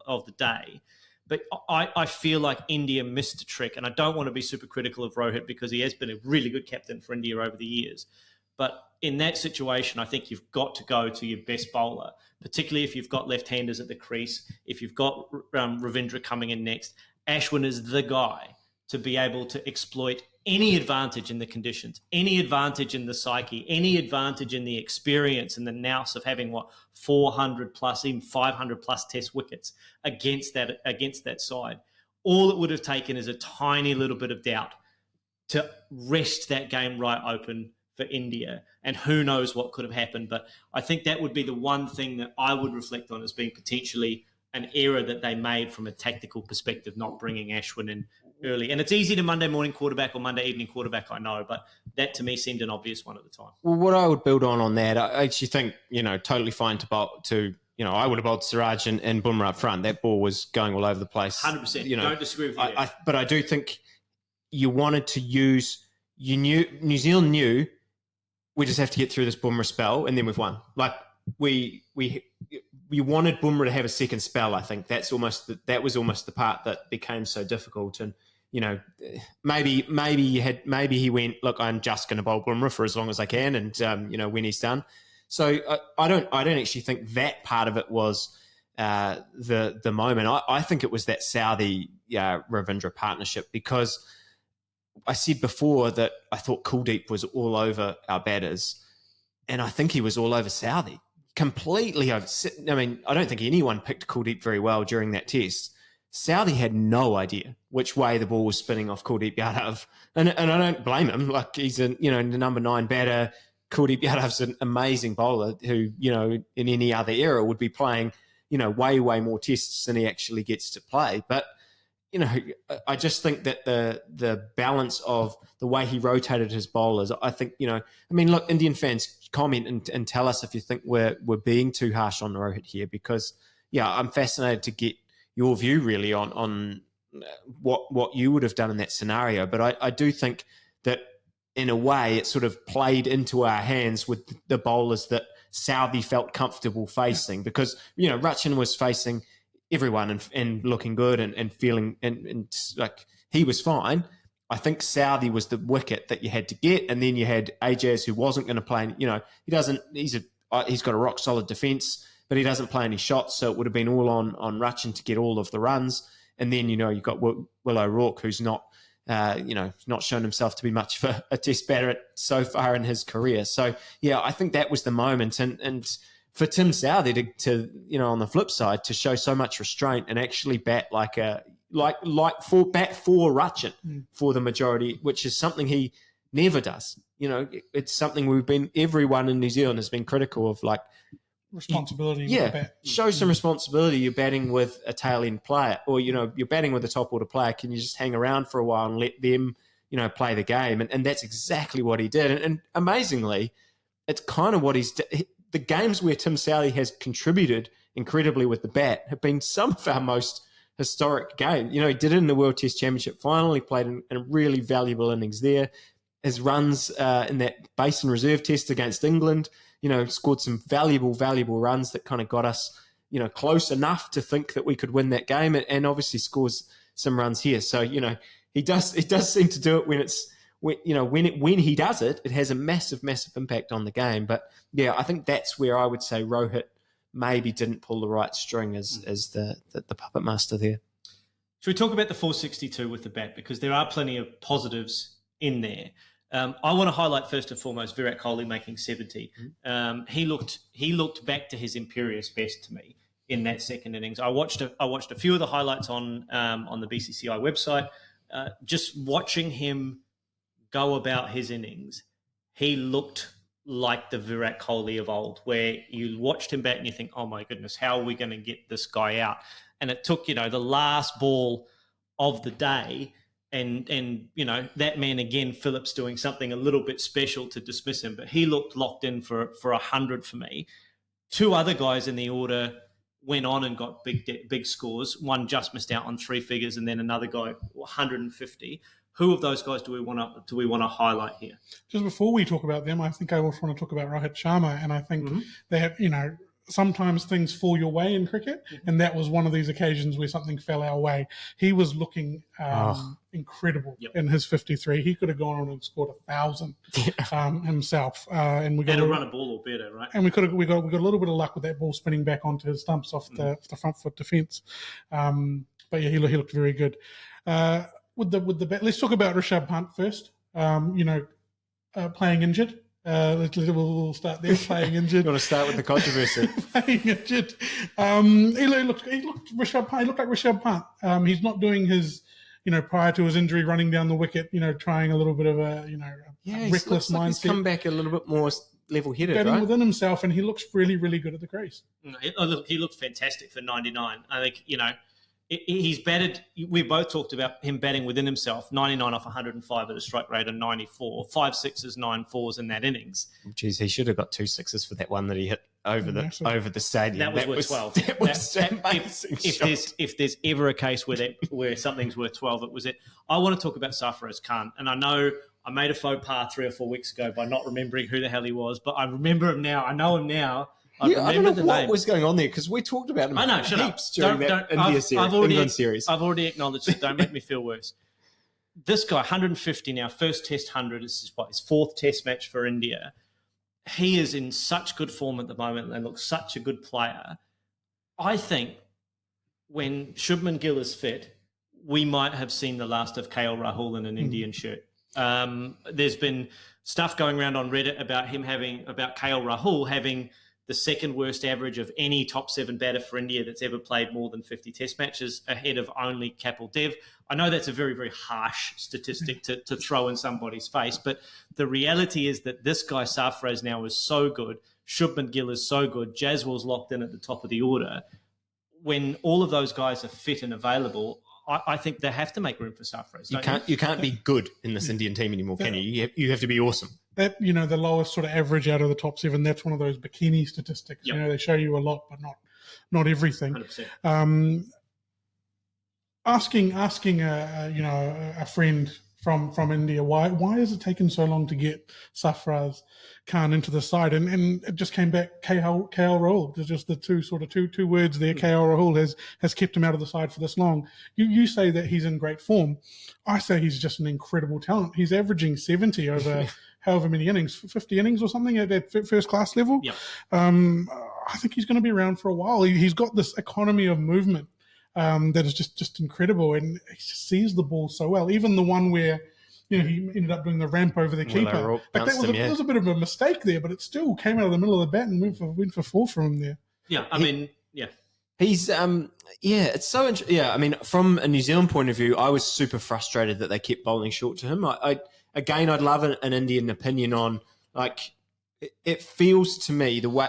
of the day. But I feel like India missed a trick, and I don't want to be super critical of Rohit because he has been a really good captain for India over the years. But in that situation, I think you've got to go to your best bowler, particularly if you've got left-handers at the crease, if you've got Ravindra coming in next. Ashwin is the guy to be able to exploit any advantage in the conditions, any advantage in the psyche, any advantage in the experience and the nous of having 400 plus, even 500 plus test wickets against that side. All it would have taken is a tiny little bit of doubt to wrest that game right open for India, and who knows what could have happened. But I think that would be the one thing that I would reflect on as being potentially an error that they made from a tactical perspective, not bringing Ashwin in early. And it's easy to Monday morning quarterback or Monday evening quarterback, I know, but that to me seemed an obvious one at the time. Well, what I would build on that, I actually think, totally fine to I would have bowled Siraj and Bumrah up front. That ball was going all over the place. 100%. Don't disagree with you there. But I do think you wanted to use, New Zealand knew we just have to get through this Bumrah spell and then we've won. Like we wanted Bumrah to have a second spell. I think that was almost the part that became so difficult. And maybe he went, look, I'm just going to bowl Bumrah for as long as I can, and when he's done. So I don't actually think that part of it was the moment. I think it was that Southee Ravindra partnership, because I said before that I thought Kuldeep was all over our batters, and I think he was all over Southee. Completely over. I mean, I don't think anyone picked Kuldeep very well during that test. Southee had no idea which way the ball was spinning off Kuldeep Yadav, and I don't blame him. Like, he's the number 9 batter. Kuldeep Yadav's an amazing bowler who, in any other era would be playing, way more tests than he actually gets to play. But I just think that the balance of the way he rotated his bowlers, I think, look, Indian fans, comment and tell us if you think we're being too harsh on Rohit here, because, I'm fascinated to get your view really on what you would have done in that scenario. But I do think that in a way it sort of played into our hands with the bowlers that Southee felt comfortable facing, because, Rachin was facing everyone and looking good and feeling and like he was fine. I think Southee was the wicket that you had to get, and then you had Ajaz, who wasn't going to play. He's got a rock solid defence, but he doesn't play any shots, so it would have been all on Rachin to get all of the runs. And then you've got Will O'Rourke, who's not shown himself to be much of a test batter so far in his career. So I think that was the moment, and for Tim Southee to on the flip side, to show so much restraint and actually bat bat for Rachin for the majority, which is something he never does. It's something everyone in New Zealand has been critical of, like responsibility. Yeah, with the bat. Show some responsibility. You're batting with a tail end player, or you're batting with a top order player. Can you just hang around for a while and let them play the game? And that's exactly what he did. And amazingly, it's kind of what the games where Tim Southee has contributed incredibly with the bat have been some of our most historic games. He did it in the World Test Championship final. He played in a really valuable innings there. His runs in that Basin Reserve Test against England, scored some valuable runs that kind of got us, close enough to think that we could win that game, and obviously scores some runs here. So, he does seem to do it when he does it, it has a massive impact on the game. But I think that's where I would say Rohit maybe didn't pull the right string as the puppet master there. Should we talk about the 462 with the bat, because there are plenty of positives in there. I want to highlight first and foremost Virat Kohli making 70. He looked back to his imperious best to me in that second innings. I watched a few of the highlights on the BCCI website. Just watching him go about his innings, he looked like the Virat Kohli of old, where you watched him bat and you think, oh my goodness, how are we going to get this guy out? And it took, the last ball of the day and that man again, Phillips, doing something a little bit special to dismiss him, but he looked locked in for 100 for me. Two other guys in the order went on and got big scores. One just missed out on 3 figures, and then another guy 150. Who of those guys do we want to highlight here? Just before we talk about them, I think I also want to talk about Rohit Sharma, and I think that sometimes things fall your way in cricket, and that was one of these occasions where something fell our way. He was looking incredible in his 53. He could have gone on and scored 1,000 himself, and we got to run a ball or better, right? And we got a little bit of luck with that ball spinning back onto his stumps off the front foot defence. But yeah, he looked very good. With the bat, let's talk about Rishabh Pant first. Playing injured. We'll start there. Playing injured. You want to start with the controversy? Playing injured. He looked Rishabh Pant. He looked like Rishabh Pant. He's not doing his, prior to his injury, running down the wicket. Trying a little bit of a reckless mindset. He's come back a little bit more level-headed, batting right? within himself, and he looks really, really good at the crease. He looked fantastic for 99. I think he's batted. We both talked about him batting within himself. 99 off 105 at a strike rate of 94. 5 sixes, 9 fours in that innings. Geez, he should have got 2 sixes for that one that he hit over the stadium. That was worth 12. That was amazing. If there's ever a case where something's worth 12, it was it. I want to talk about Sarfaraz Khan, and I know I made a faux pas 3 or 4 weeks ago by not remembering who the hell he was, but I remember him now. I know him now. I don't know what was going on there because we talked about him heaps during that England series. I've already acknowledged it. Don't make me feel worse. This guy, 150 now, first Test 100. This is his 4th Test match for India. He is in such good form at the moment and looks such a good player. I think when Shubman Gill is fit, we might have seen the last of KL Rahul in an Indian shirt. There's been stuff going around on Reddit about KL Rahul having the second worst average of any top 7 batter for India that's ever played more than 50 Test matches, ahead of only Kapil Dev. I know that's a very, very harsh statistic to throw in somebody's face, but the reality is that this guy Sarfaraz now is so good. Shubman Gill is so good. Jaswal's locked in at the top of the order. When all of those guys are fit and available, I think they have to make room for Sarfaraz. You can't be good in this Indian team anymore, can you? You have to be awesome. That, the lowest sort of average out of the top 7, that's one of those bikini statistics. Yep. They show you a lot, but not everything. 100%. Asking a friend from India, why has it taken so long to get Sarfaraz Khan into the side? And it just came back, KL Rahul. There's just the two words there. KL Rahul has kept him out of the side for this long. You say that he's in great form. I say he's just an incredible talent. He's averaging 70 over however many innings, 50 innings or something at that first class level. Yep. I think he's going to be around for a while. He's got this economy of movement that is just incredible, and he just sees the ball so well. Even the one where he ended up doing the ramp over the keeper. That was a bit of a mistake there, but it still came out of the middle of the bat and went for 4 from him there. Yeah, He's it's so interesting. Yeah, I mean, from a New Zealand point of view, I was super frustrated that they kept bowling short to him. I'd love an Indian opinion on, it feels to me the way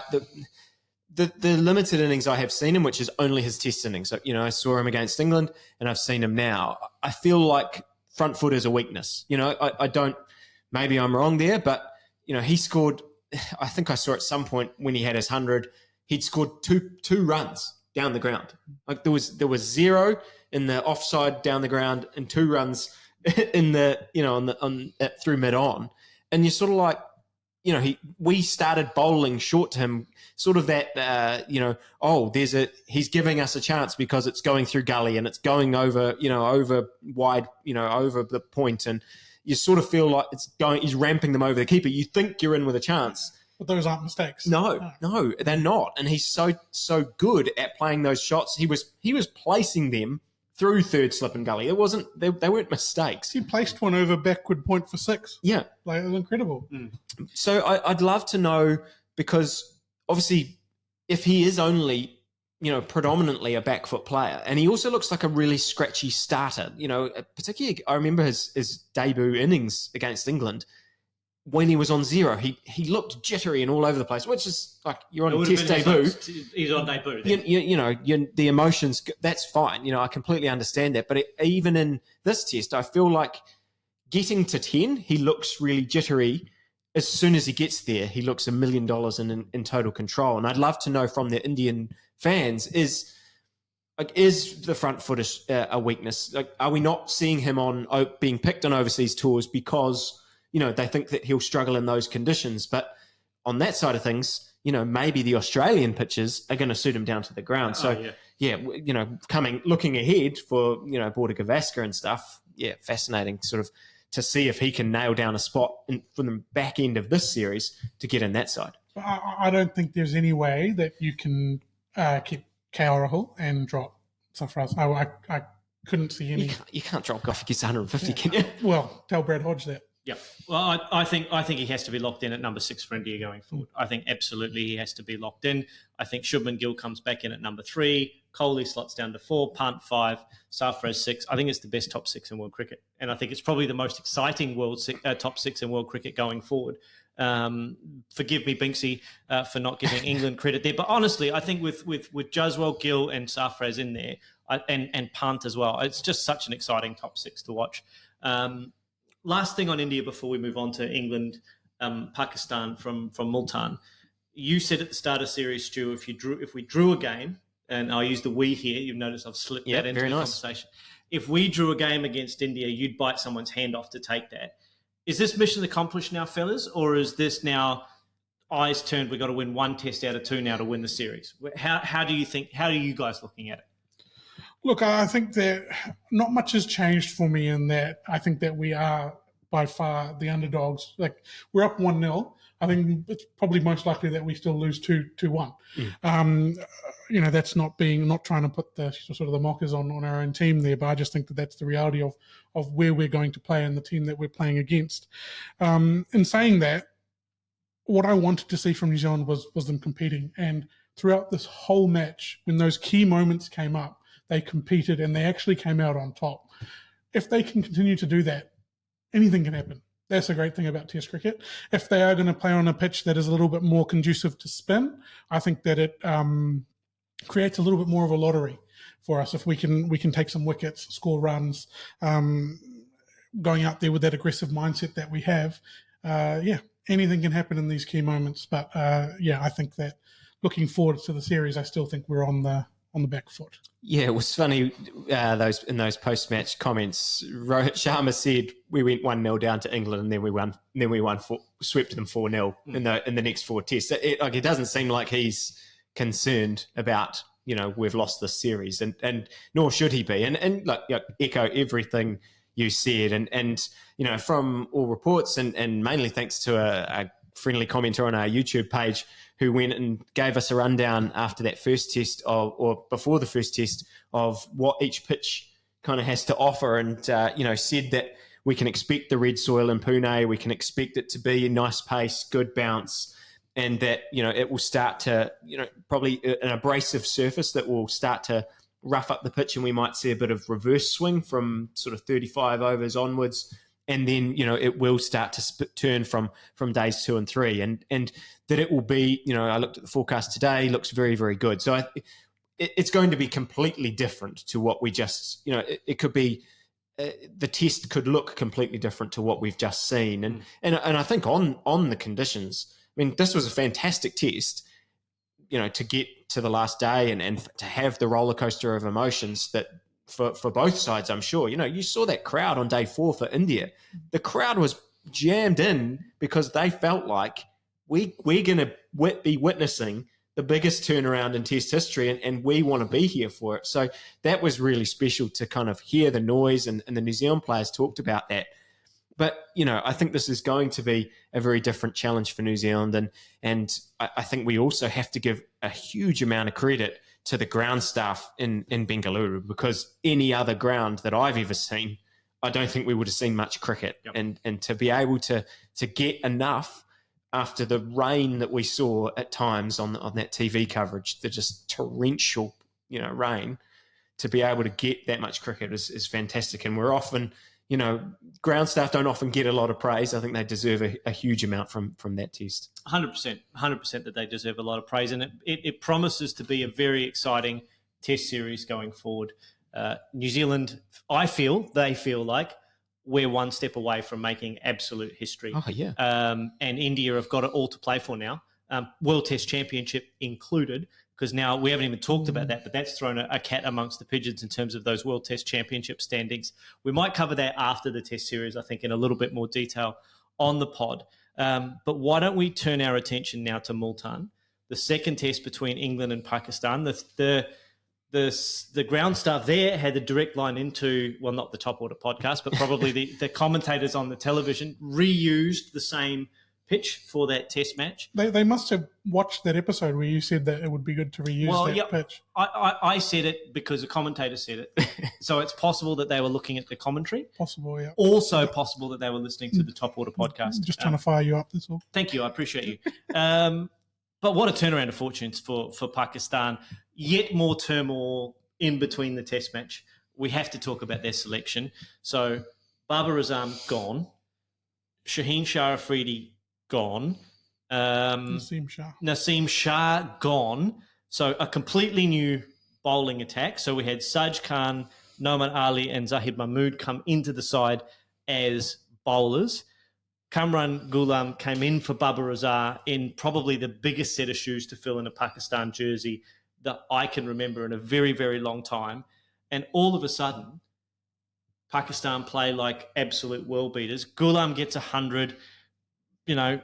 the limited innings I have seen him, which is only his Test innings. So, I saw him against England and I've seen him now. I feel like front foot is a weakness. I don't, maybe I'm wrong there, but, he scored, I think I saw at some point when he had his 100, he'd scored two runs down the ground. There was 0 in the offside down the ground and 2 runs in the through mid on, and you're sort of like, we started bowling short to him, sort of that, he's giving us a chance because it's going through gully and it's going over, over wide, over the point, and you sort of feel like he's ramping them over the keeper. You think you're in with a chance. But those aren't mistakes. No, they're not. And he's so good at playing those shots. He was placing them through third slip and gully. They weren't mistakes. He placed one over backward point for 6. Yeah. It was incredible. So I'd love to know, because obviously if he is only, predominantly a back foot player, and he also looks like a really scratchy starter, particularly I remember his debut innings against England. When he was on 0, he looked jittery and all over the place, which is like, you're on a Test debut. He's on debut. The emotions, that's fine. I completely understand that. But even in this Test, I feel like getting to 10, he looks really jittery. As soon as he gets there, he looks $1 million in total control. And I'd love to know from the Indian fans, is the front foot a weakness? Are we not seeing him being picked on overseas tours because they think that he'll struggle in those conditions? But on that side of things, maybe the Australian pitches are going to suit him down to the ground. So, looking ahead for, Border Gavaskar and stuff, fascinating sort of to see if he can nail down a spot for the back end of this series to get in that side. I don't think there's any way that you can keep KL Rahul and drop Sarfaraz. I couldn't see any. You can't drop Goff against 150, can you? Well, tell Brad Hodge that. Yeah, well, I think he has to be locked in at number 6 for India going forward. I think absolutely he has to be locked in. I think Shubman Gill comes back in at number 3. Kohli slots down to 4. Pant 5. Sarfaraz 6. I think it's the best top 6 in world cricket, and I think it's probably the most exciting top 6 in world cricket going forward. Forgive me, Binksy, for not giving England credit there, but honestly, I think with Jaswal, Gill, and Sarfaraz in there, and Pant as well, it's just such an exciting top 6 to watch. Last thing on India before we move on to England, Pakistan from Multan. You said at the start of series, Stu, if we drew a game, and I'll use the we here, you've noticed I've slipped that into the conversation. If we drew a game against India, you'd bite someone's hand off to take that. Is this mission accomplished now, fellas, or is this now eyes turned, we've got to win 1 test out of 2 now to win the series? How do you guys looking at it? Look, I think that not much has changed for me in that I think that we are by far the underdogs. Like, we're up 1-0. I think it's probably most likely that we still lose 2-1. That's not trying to put the sort of the mockers on our own team there, but I just think that that's the reality of where we're going to play and the team that we're playing against. In saying that, what I wanted to see from New Zealand was them competing. And throughout this whole match, when those key moments came up, they competed and they actually came out on top. If they can continue to do that, anything can happen. That's a great thing about Test cricket. If they are going to play on a pitch that is a little bit more conducive to spin, I think that it creates a little bit more of a lottery for us. If we can take some wickets, score runs, going out there with that aggressive mindset that we have, anything can happen in these key moments. But I think that looking forward to the series, I still think we're on the back foot. Yeah, it was funny, those post-match comments. Rohit Sharma said we went 1-0 down to England and then we won swept them 4-0 in the next 4 tests. It doesn't seem like he's concerned about, we've lost this series, and nor should he be. And echo everything you said. And from all reports, and mainly thanks to a friendly commenter on our YouTube page who went and gave us a rundown after that first test or before the first test of what each pitch kind of has to offer, and said that we can expect the red soil in Pune, we can expect it to be a nice pace, good bounce, and that it will start to probably an abrasive surface that will start to rough up the pitch, and we might see a bit of reverse swing from sort of 35 overs onwards. And then, it will start to turn from days 2 and 3. And that it will be, I looked at the forecast today, looks very, very good. So it's going to be completely different to what we just, it could be, the test could look completely different to what we've just seen. And I think on the conditions, I mean, this was a fantastic test, to get to the last day and to have the roller coaster of emotions that, for both sides, I'm sure. You saw that crowd on day 4 for India. The crowd was jammed in because they felt like we're going to be witnessing the biggest turnaround in Test history, and we want to be here for it. So that was really special to kind of hear the noise, and the New Zealand players talked about that. But, I think this is going to be a very different challenge for New Zealand, and I think we also have to give a huge amount of credit to the ground staff in Bengaluru, because any other ground that I've ever seen, I don't think we would have seen much cricket. Yep. And to be able to get enough after the rain that we saw at times on that TV coverage, the just torrential, rain, to be able to get that much cricket is fantastic. And we're often, ground staff don't often get a lot of praise. I think they deserve a huge amount from that test. 100% that they deserve a lot of praise. And it promises to be a very exciting test series going forward. New Zealand, they feel like we're one step away from making absolute history. Oh, yeah. And India have got it all to play for now. World Test Championship included, because now we haven't even talked about that, but that's thrown a cat amongst the pigeons in terms of those World Test Championship standings. We might cover that after the Test series, I think, in a little bit more detail on the pod. But why don't we turn our attention now to Multan, the second test between England and Pakistan. The ground staff there had a direct line into, well, not the Top Order podcast, but probably the commentators on the television reused the same pitch for that test match. They must have watched that episode where you said that it would be good to reuse that pitch. I said it because a commentator said it. So it's possible that they were looking at the commentary. Possible, yeah. Also possible that they were listening to the Top Order podcast. Just trying to fire you up, that's all. Thank you, I appreciate you. But what a turnaround of fortunes for Pakistan. Yet more turmoil in between the test match. We have to talk about their selection. So Babar Azam gone. Shaheen Shah Afridi gone. Naseem Shah gone. So a completely new bowling attack. So we had Saj Khan, Nauman Ali and Zahid Mahmood come into the side as bowlers. Kamran Ghulam came in for Babar Azam in probably the biggest set of shoes to fill in a Pakistan jersey that I can remember in a very, very long time. And all of a sudden, Pakistan play like absolute world beaters. Ghulam gets 100. You know,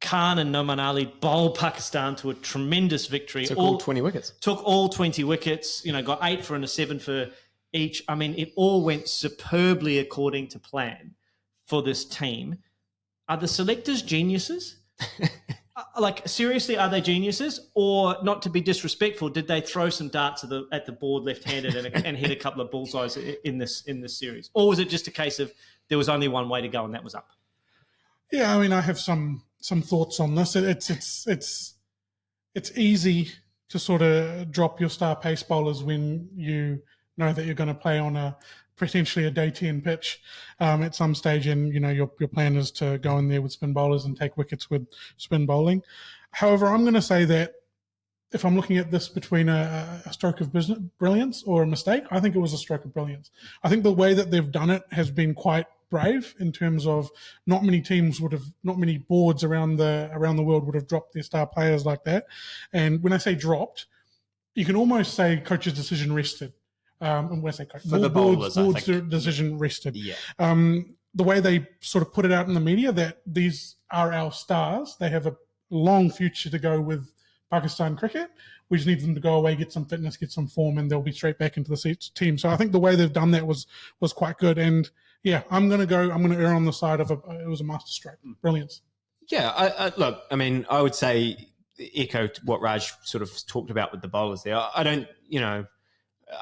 Khan and Nauman Ali bowl Pakistan to a tremendous victory. Took all 20 wickets. Took all 20 wickets, got 8 for and a 7 for each. I mean, it all went superbly according to plan for this team. Are the selectors geniuses? Seriously, are they geniuses? Or, not to be disrespectful, did they throw some darts at the board left-handed and hit a couple of bullseyes in this series? Or was it just a case of there was only one way to go and that was up? Yeah, I mean, I have some thoughts on this. It's easy to sort of drop your star pace bowlers when you know that you're going to play on a potentially a day 10 pitch at some stage, and your plan is to go in there with spin bowlers and take wickets with spin bowling. However, I'm going to say that if I'm looking at this between a stroke of brilliance or a mistake, I think it was a stroke of brilliance. I think the way that they've done it has been quite brave in terms of not many boards around the world would have dropped their star players like that. And when I say dropped, you can almost say coach's decision rested. And when I say coach, for the bowlers, board's decision rested. Yeah. The way they sort of put it out in the media that these are our stars, they have a long future to go with Pakistan cricket. We just need them to go away, get some fitness, get some form, and they'll be straight back into the team. So I think the way they've done that was quite good. And yeah, I'm going to err on the side of it was a masterstroke. Brilliance. Yeah, look, I mean, I would say echo what Raj sort of talked about with the bowlers there.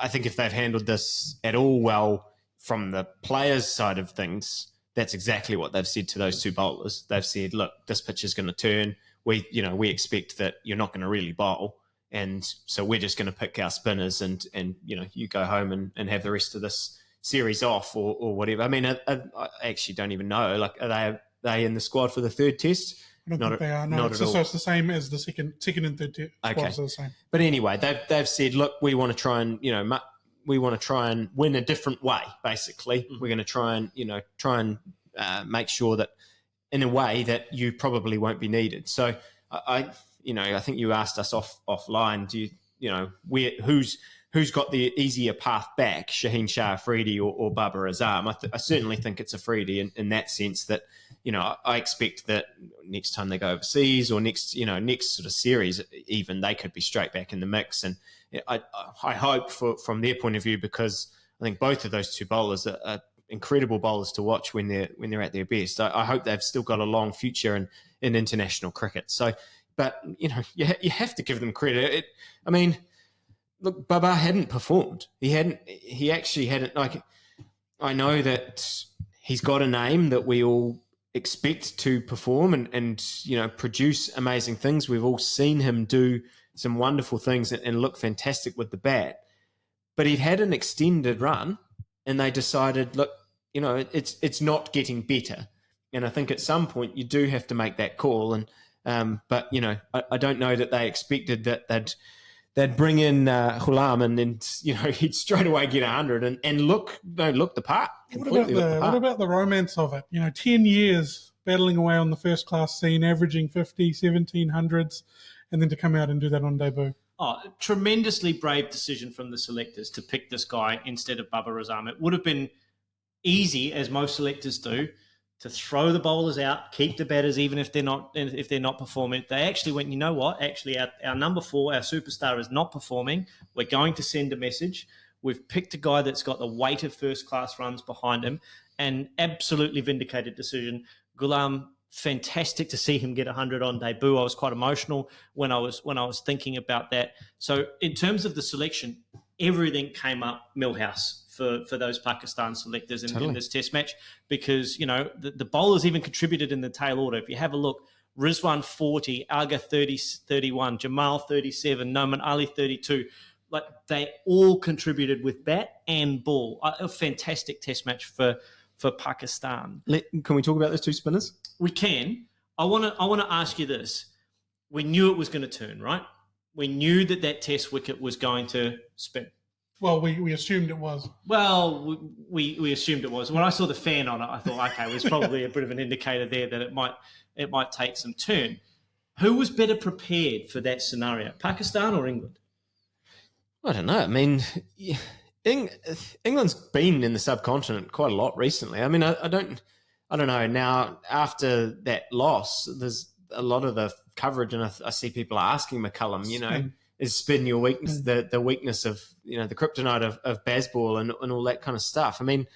I think if they've handled this at all well from the players' side of things, that's exactly what they've said to those two bowlers. They've said, look, this pitch is going to turn. We expect that you're not going to really bowl. And so we're just going to pick our spinners and you go home and have the rest of this series off or whatever. I mean, I actually don't even know. Like, are they in the squad for the third test? I don't think they are. No, so it's the same as the second and third squads are the same. But anyway, they've said, look, we want to try and win a different way. Basically, we're going to try and make sure that in a way that you probably won't be needed. So I think you asked us offline. Who's got the easier path back, Shaheen Shah Afridi or Babar Azam? I certainly think it's Afridi in that sense that, I expect that next time they go overseas or next sort of series, even they could be straight back in the mix. And I hope from their point of view, because I think both of those two bowlers are incredible bowlers to watch when they're at their best. I hope they've still got a long future in international cricket. So, but you have to give them credit. Look, Babar hadn't performed. He actually hadn't. Like, I know that he's got a name that we all expect to perform and produce amazing things. We've all seen him do some wonderful things and look fantastic with the bat. But he'd had an extended run, and they decided, look, it's not getting better. And I think at some point you do have to make that call. And but I don't know that they expected that they'd bring in Ghulam and then he'd straight away get 100 and look the part. What about the romance of it? 10 years battling away on the first class scene, averaging 50, 1700s, and then to come out and do that on debut. Oh, tremendously brave decision from the selectors to pick this guy instead of Babar Azam. It would have been easy, as most selectors do, to throw the bowlers out, keep the batters even if they're not performing. They actually went, you know what? Actually, our number 4, our superstar, is not performing. We're going to send a message. We've picked a guy that's got the weight of first-class runs behind him, and absolutely vindicated decision. Ghulam, fantastic to see him get 100 on debut. I was quite emotional when I was thinking about that. So in terms of the selection, everything came up Millhouse for those Pakistan selectors in this test match, because, you know, the bowlers even contributed in the tail order. If you have a look, Rizwan 40, Aga 31, Jamal 37, Nauman Ali 32. Like, they all contributed with bat and ball. A fantastic test match for Pakistan. Can we talk about those two spinners? We can. I want to ask you this. We knew it was going to turn, right? We knew that test wicket was going to spin. Well, we assumed it was. Well, we assumed it was. When I saw the fan on it, I thought, okay, there's probably a bit of an indicator there that it might take some turn. Who was better prepared for that scenario, Pakistan or England? I don't know. I mean, England's been in the subcontinent quite a lot recently. I mean, I don't know. Now, after that loss, there's a lot of the coverage, and I see people asking McCullum, you know, is spin your weakness, the weakness of, you know, the kryptonite of Bazball and all that kind of stuff. I mean,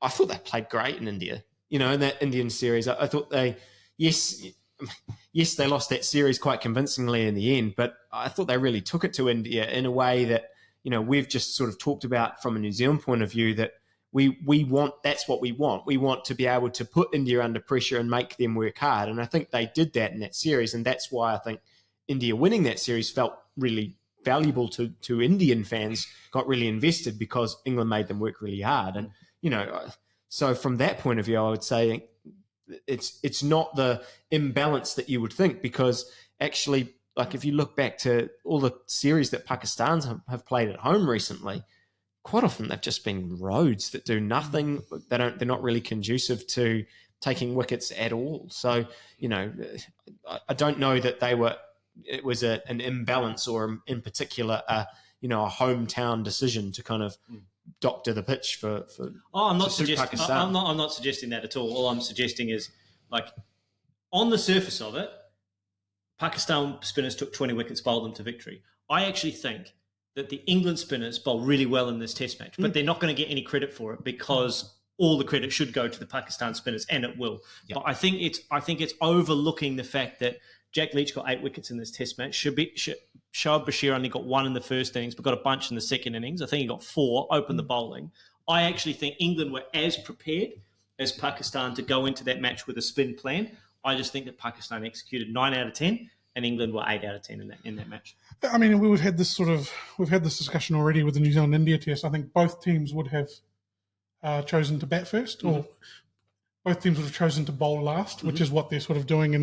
I thought they played great in India, you know, in that Indian series. I thought yes, they lost that series quite convincingly in the end, but I thought they really took it to India in a way that, you know, we've just sort of talked about from a New Zealand point of view, that we want, that's what we want. We want to be able to put India under pressure and make them work hard. And I think they did that in that series. And that's why I think India winning that series felt really valuable to Indian fans, got really invested because England made them work really hard. And, you know, so from that point of view, I would say it's not the imbalance that you would think, because actually, like, if you look back to all the series that Pakistan's have played at home recently, quite often they've just been roads that do nothing. They're not really conducive to taking wickets at all. So, you know, I don't know that it was an imbalance, or in particular, you know, a hometown decision to kind of doctor the pitch for I'm not suggesting Pakistan. I'm not suggesting that at all. All I'm suggesting is, like, on the surface of it, Pakistan spinners took 20 wickets, bowled them to victory. I actually think that the England spinners bowled really well in this test match, but they're not going to get any credit for it, because all the credit should go to the Pakistan spinners, and it will. Yep. But I think it's overlooking the fact that Jack Leach got 8 wickets in this test match. Shoaib Bashir only got 1 in the first innings, but got a bunch in the second innings. I think he got 4, opened the bowling. I actually think England were as prepared as Pakistan to go into that match with a spin plan. I just think that Pakistan executed 9 out of 10, and England were 8 out of 10 in that match. I mean, we've had this discussion already with the New Zealand-India test. I think both teams would have chosen to bat first, or both teams would have chosen to bowl last, which is what they're sort of doing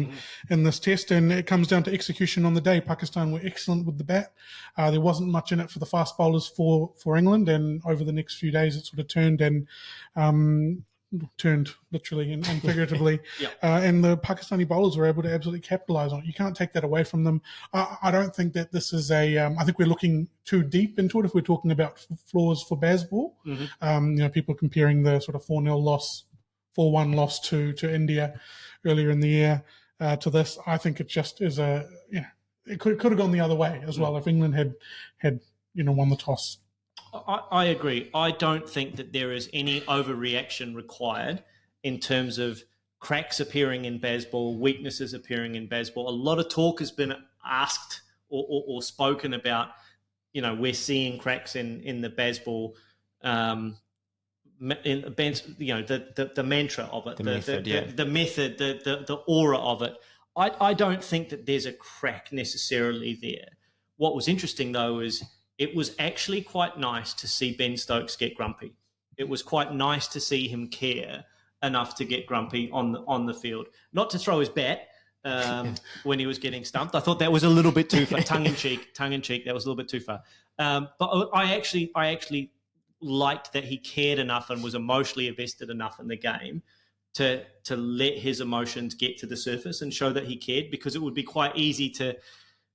in this test. And it comes down to execution on the day. Pakistan were excellent with the bat. There wasn't much in it for the fast bowlers for England. And over the next few days, it sort of turned literally and figuratively. And the Pakistani bowlers were able to absolutely capitalise on it. You can't take that away from them. I don't think that this is I think we're looking too deep into it if we're talking about flaws for Bazball. You know, people comparing the sort of 4-0 loss, 4-1 loss to India earlier in the year to this. I think it just is it could have gone the other way as well if England had won the toss. I agree. I don't think that there is any overreaction required in terms of cracks appearing in Bazball, weaknesses appearing in Bazball. A lot of talk has been asked or spoken about, you know, we're seeing cracks in the Bazball, the mantra of it, the method, the aura of it. I don't think that there's a crack necessarily there. What was interesting, though, is it was actually quite nice to see Ben Stokes get grumpy. It was quite nice to see him care enough to get grumpy on the field. Not to throw his bat when he was getting stumped. I thought that was a little bit too far. Tongue in cheek. That was a little bit too far. But I actually liked that he cared enough and was emotionally invested enough in the game to let his emotions get to the surface and show that he cared, because it would be quite easy to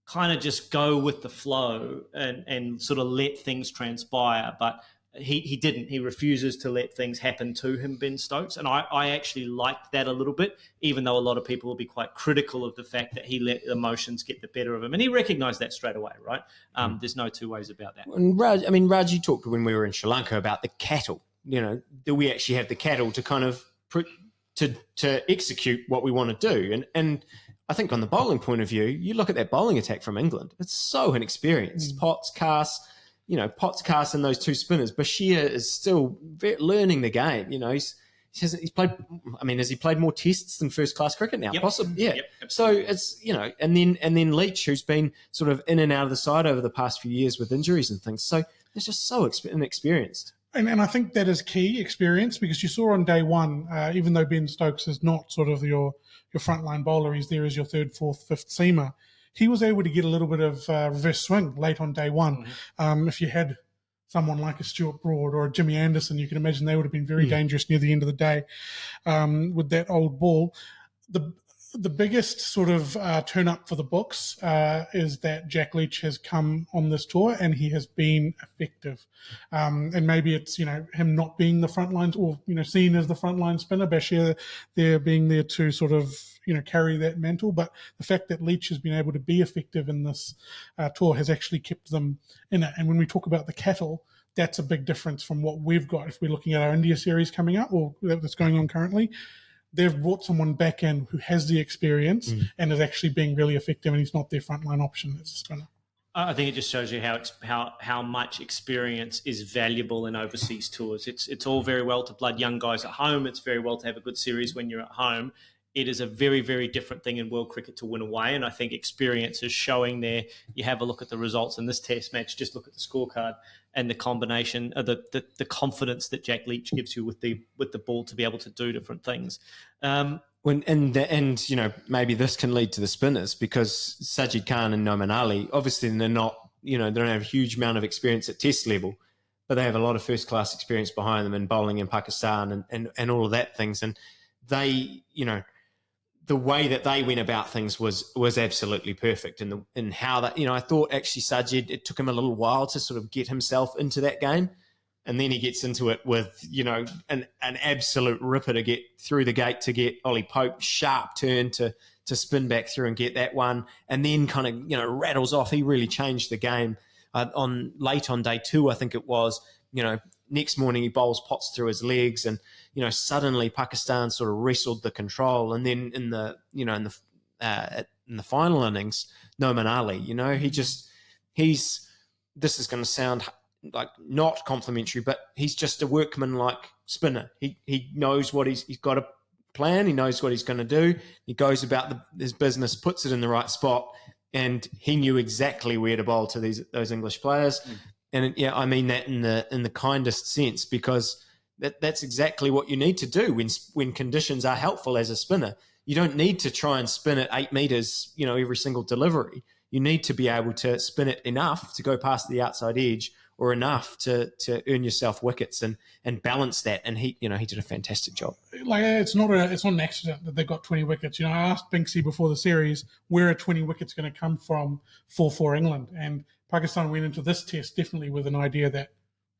kind of just go with the flow and sort of let things transpire. But He didn't. He refuses to let things happen to him, Ben Stokes. And I actually liked that a little bit, even though a lot of people will be quite critical of the fact that he let emotions get the better of him. And he recognised that straight away, right? There's no two ways about that. And Raj, you talked when we were in Sri Lanka about the cattle. Do we actually have the cattle to kind of to execute what we want to do? And I think on the bowling point of view, you look at that bowling attack from England. It's so inexperienced. Potts, Cass, and those two spinners. Bashir is still learning the game. He's played. I mean, has he played more tests than first class cricket now? Yep. Possibly, yeah. Yep, so it's and then Leach, who's been sort of in and out of the side over the past few years with injuries and things. So they're just so inexperienced. And I think that is key experience, because you saw on day one, even though Ben Stokes is not sort of your frontline bowler, he's there as your third, fourth, fifth seamer. He was able to get a little bit of reverse swing late on day one. If you had someone like a Stuart Broad or a Jimmy Anderson, you can imagine they would have been very dangerous near the end of the day with that old ball. The biggest sort of turn up for the books is that Jack Leach has come on this tour and he has been effective. And maybe it's, him not being the front lines or, seen as the frontline spinner, Bashir there being there to sort of, carry that mantle. But the fact that Leach has been able to be effective in this tour has actually kept them in it. And when we talk about the cattle, that's a big difference from what we've got. If we're looking at our India series coming up or that's going on currently, they've brought someone back in who has the experience and is actually being really effective, and he's not their frontline option as a spinner. I think it just shows you how much experience is valuable in overseas tours. It's all very well to blood young guys at home. It's very well to have a good series when you're at home. It is a very, very different thing in world cricket to win away, and I think experience is showing there. You have a look at the results in this Test match, just look at the scorecard and the combination, the confidence that Jack Leach gives you with the ball to be able to do different things. Maybe this can lead to the spinners, because Sajid Khan and Nauman Ali, obviously they're not, they don't have a huge amount of experience at Test level, but they have a lot of first class experience behind them in bowling in Pakistan and all of that things, and they, the way that they went about things was absolutely perfect. In how that, I thought actually Sajid, it took him a little while to sort of get himself into that game. And then he gets into it with, an absolute ripper to get through the gate to get Ollie Pope, sharp turn to spin back through and get that one. And then kind of, rattles off. He really changed the game late on day two, I think it was. Next morning he bowls Potts through his legs, and suddenly Pakistan sort of wrestled the control. And then in the final innings, Nauman Ali, this is going to sound like not complimentary, but he's just a workman-like spinner. He knows what he's got a plan. He knows what he's going to do. He goes about his business, puts it in the right spot, and he knew exactly where to bowl to those English players. And I mean that in the kindest sense, because that's exactly what you need to do when conditions are helpful as a spinner. You don't need to try and spin it 8 meters, every single delivery. You need to be able to spin it enough to go past the outside edge, or enough to earn yourself wickets and balance that. And he did a fantastic job. Like, it's not an accident that they got 20 wickets. I asked Binksy before the series, where are 20 wickets going to come from for England? And Pakistan went into this test definitely with an idea that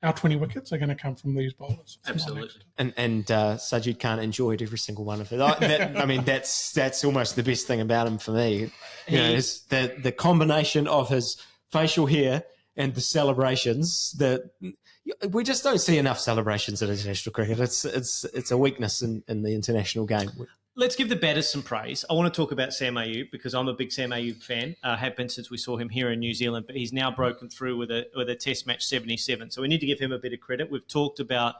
our 20 wickets are going to come from these bowlers. Absolutely. And Sajid Khan enjoyed every single one of it. That's almost the best thing about him for me. Is the combination of his facial hair and the celebrations that we just don't see enough celebrations in international cricket. It's a weakness in the international game. Let's give the batters some praise. I want to talk about Sam Ayub, because I'm a big Sam Ayub fan. Have been since we saw him here in New Zealand, but he's now broken through with a Test match 77. So we need to give him a bit of credit. We've talked about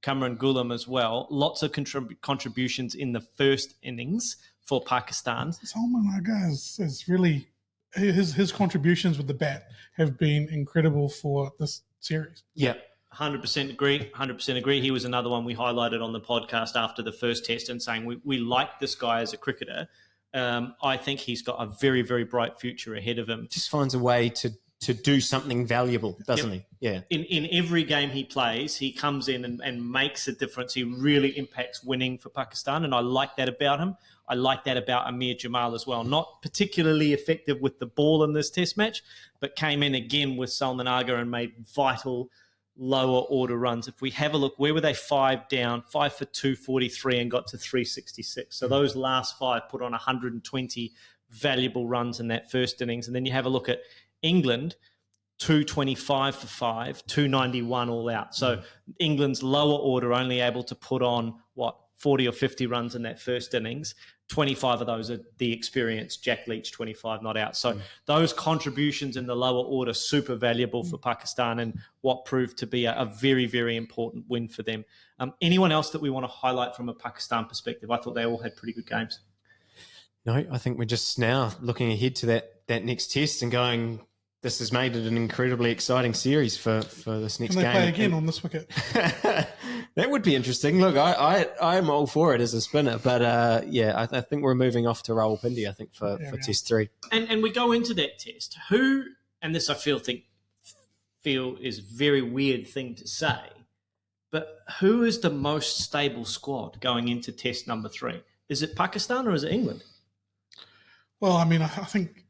Kamran Gulam as well. Lots of contributions in the first innings for Pakistan. Salman Agha is really... His contributions with the bat have been incredible for this series. Yeah, 100% agree. 100% agree. He was another one we highlighted on the podcast after the first test and saying we like this guy as a cricketer. I think he's got a very, very bright future ahead of him. Just finds a way to do something valuable, doesn't he? Yeah. In every game he plays, he comes in and makes a difference. He really impacts winning for Pakistan, and I like that about him. I like that about Amir Jamal as well. Not particularly effective with the ball in this test match, but came in again with Salman Agha and made vital lower order runs. If we have a look, where were they 5 down, 5 for 243 and got to 366. So those last 5 put on 120 valuable runs in that first innings. And then you have a look at England, 225 for 5, 291 all out. So England's lower order only able to put on, 40 or 50 runs in that first innings. 25 of those are the experienced Jack Leach, 25 not out. So those contributions in the lower order, super valuable for Pakistan and what proved to be a very, very important win for them. Anyone else that we want to highlight from a Pakistan perspective? I thought they all had pretty good games. No, I think we're just now looking ahead to that next test and going, this has made it an incredibly exciting series for this next game. Can they play again on this wicket? That would be interesting. Look, I'm all for it as a spinner, but I think we're moving off to Rawalpindi, I think, for Test 3. And we go into that test. Who, and this I feel is a very weird thing to say, but who is the most stable squad going into test number 3? Is it Pakistan or is it England? Well, I mean, I think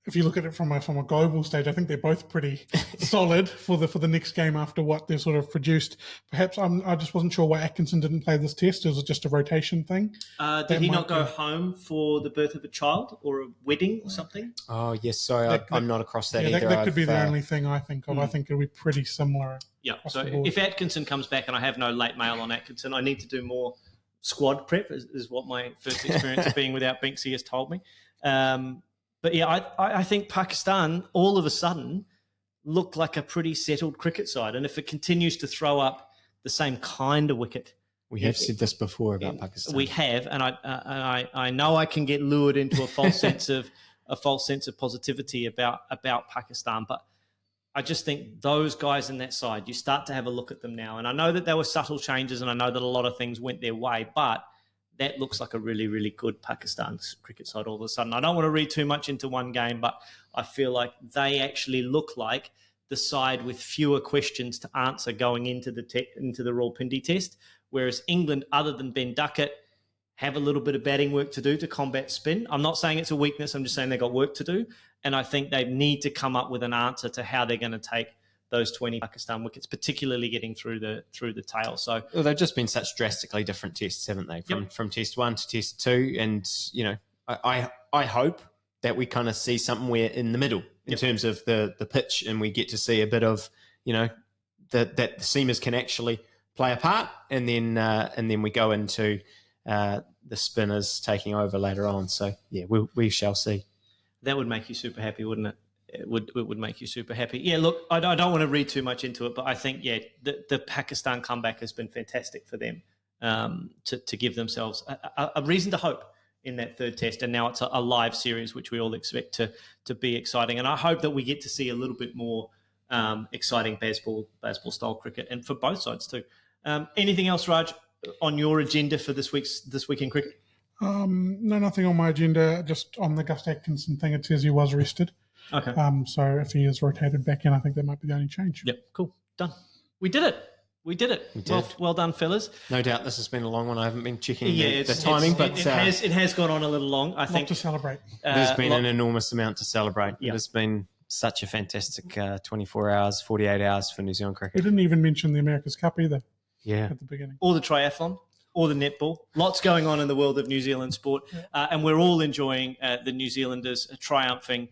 if you look at it from a global stage, I think they're both pretty solid for the next game after what they've sort of produced. Perhaps I just wasn't sure why Atkinson didn't play this test. Was it just a rotation thing? Did he not go home for the birth of a child or a wedding or something? Oh, yes. Sorry, I'm not across that either. That could be the only thing I think of. I think it'll be pretty similar. Yeah. So if Atkinson comes back, and I have no late mail on Atkinson, I need to do more squad prep, is what my first experience of being without Binksy has told me. But yeah, I think Pakistan all of a sudden look like a pretty settled cricket side. And if it continues to throw up the same kind of wicket. We have said this before about Pakistan. We have, and I know I can get lured into a false sense of positivity about Pakistan, but I just think those guys in that side, you start to have a look at them now. And I know that there were subtle changes and I know that a lot of things went their way, but that looks like a really, really good Pakistan cricket side all of a sudden. I don't want to read too much into one game, but I feel like they actually look like the side with fewer questions to answer going into the Rawalpindi test, whereas England, other than Ben Duckett, have a little bit of batting work to do to combat spin. I'm not saying it's a weakness. I'm just saying they've got work to do. And I think they need to come up with an answer to how they're going to take those 20 Pakistan wickets, particularly getting through the tail. So they've just been such drastically different tests, haven't they? From test 1 to test 2. And, I hope that we kind of see somewhere in the middle in terms of the pitch, and we get to see a bit of, that the seamers can actually play a part, and then we go into the spinners taking over later on. So, yeah, we shall see. That would make you super happy, wouldn't it? It would make you super happy. Yeah, look, I don't want to read too much into it, but I think, the Pakistan comeback has been fantastic for them to give themselves a reason to hope in that third test. And now it's a live series, which we all expect to be exciting. And I hope that we get to see a little bit more exciting Bazball style cricket, and for both sides too. Anything else, Raj, on your agenda for this week in cricket? No, nothing on my agenda. Just on the Gus Atkinson thing, it says he was arrested. Okay. So if he is rotated back in, I think that might be the only change. Yep. Cool. Done. We did it. We did. Well done, fellas. No doubt this has been a long one. I haven't been checking the timing, but it has gone on a little long. I think to celebrate. There's been an enormous amount to celebrate. Yep. It has been such a fantastic 24 hours, 48 hours for New Zealand cricket. We didn't even mention the America's Cup either. Yeah. At the beginning. Or the triathlon. Or the netball. Lots going on in the world of New Zealand sport. And we're all enjoying the New Zealanders triumphing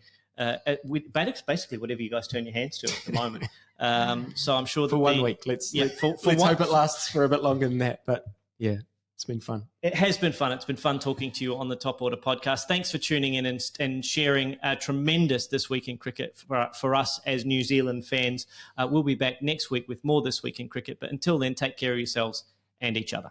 with basically whatever you guys turn your hands to at the moment. So I'm sure that for 1 week. Let's hope it lasts for a bit longer than that. But yeah, it's been fun. It has been fun. It's been fun talking to you on the Top Order podcast. Thanks for tuning in and sharing a tremendous This Week in Cricket for us as New Zealand fans. We'll be back next week with more This Week in Cricket. But until then, take care of yourselves and each other.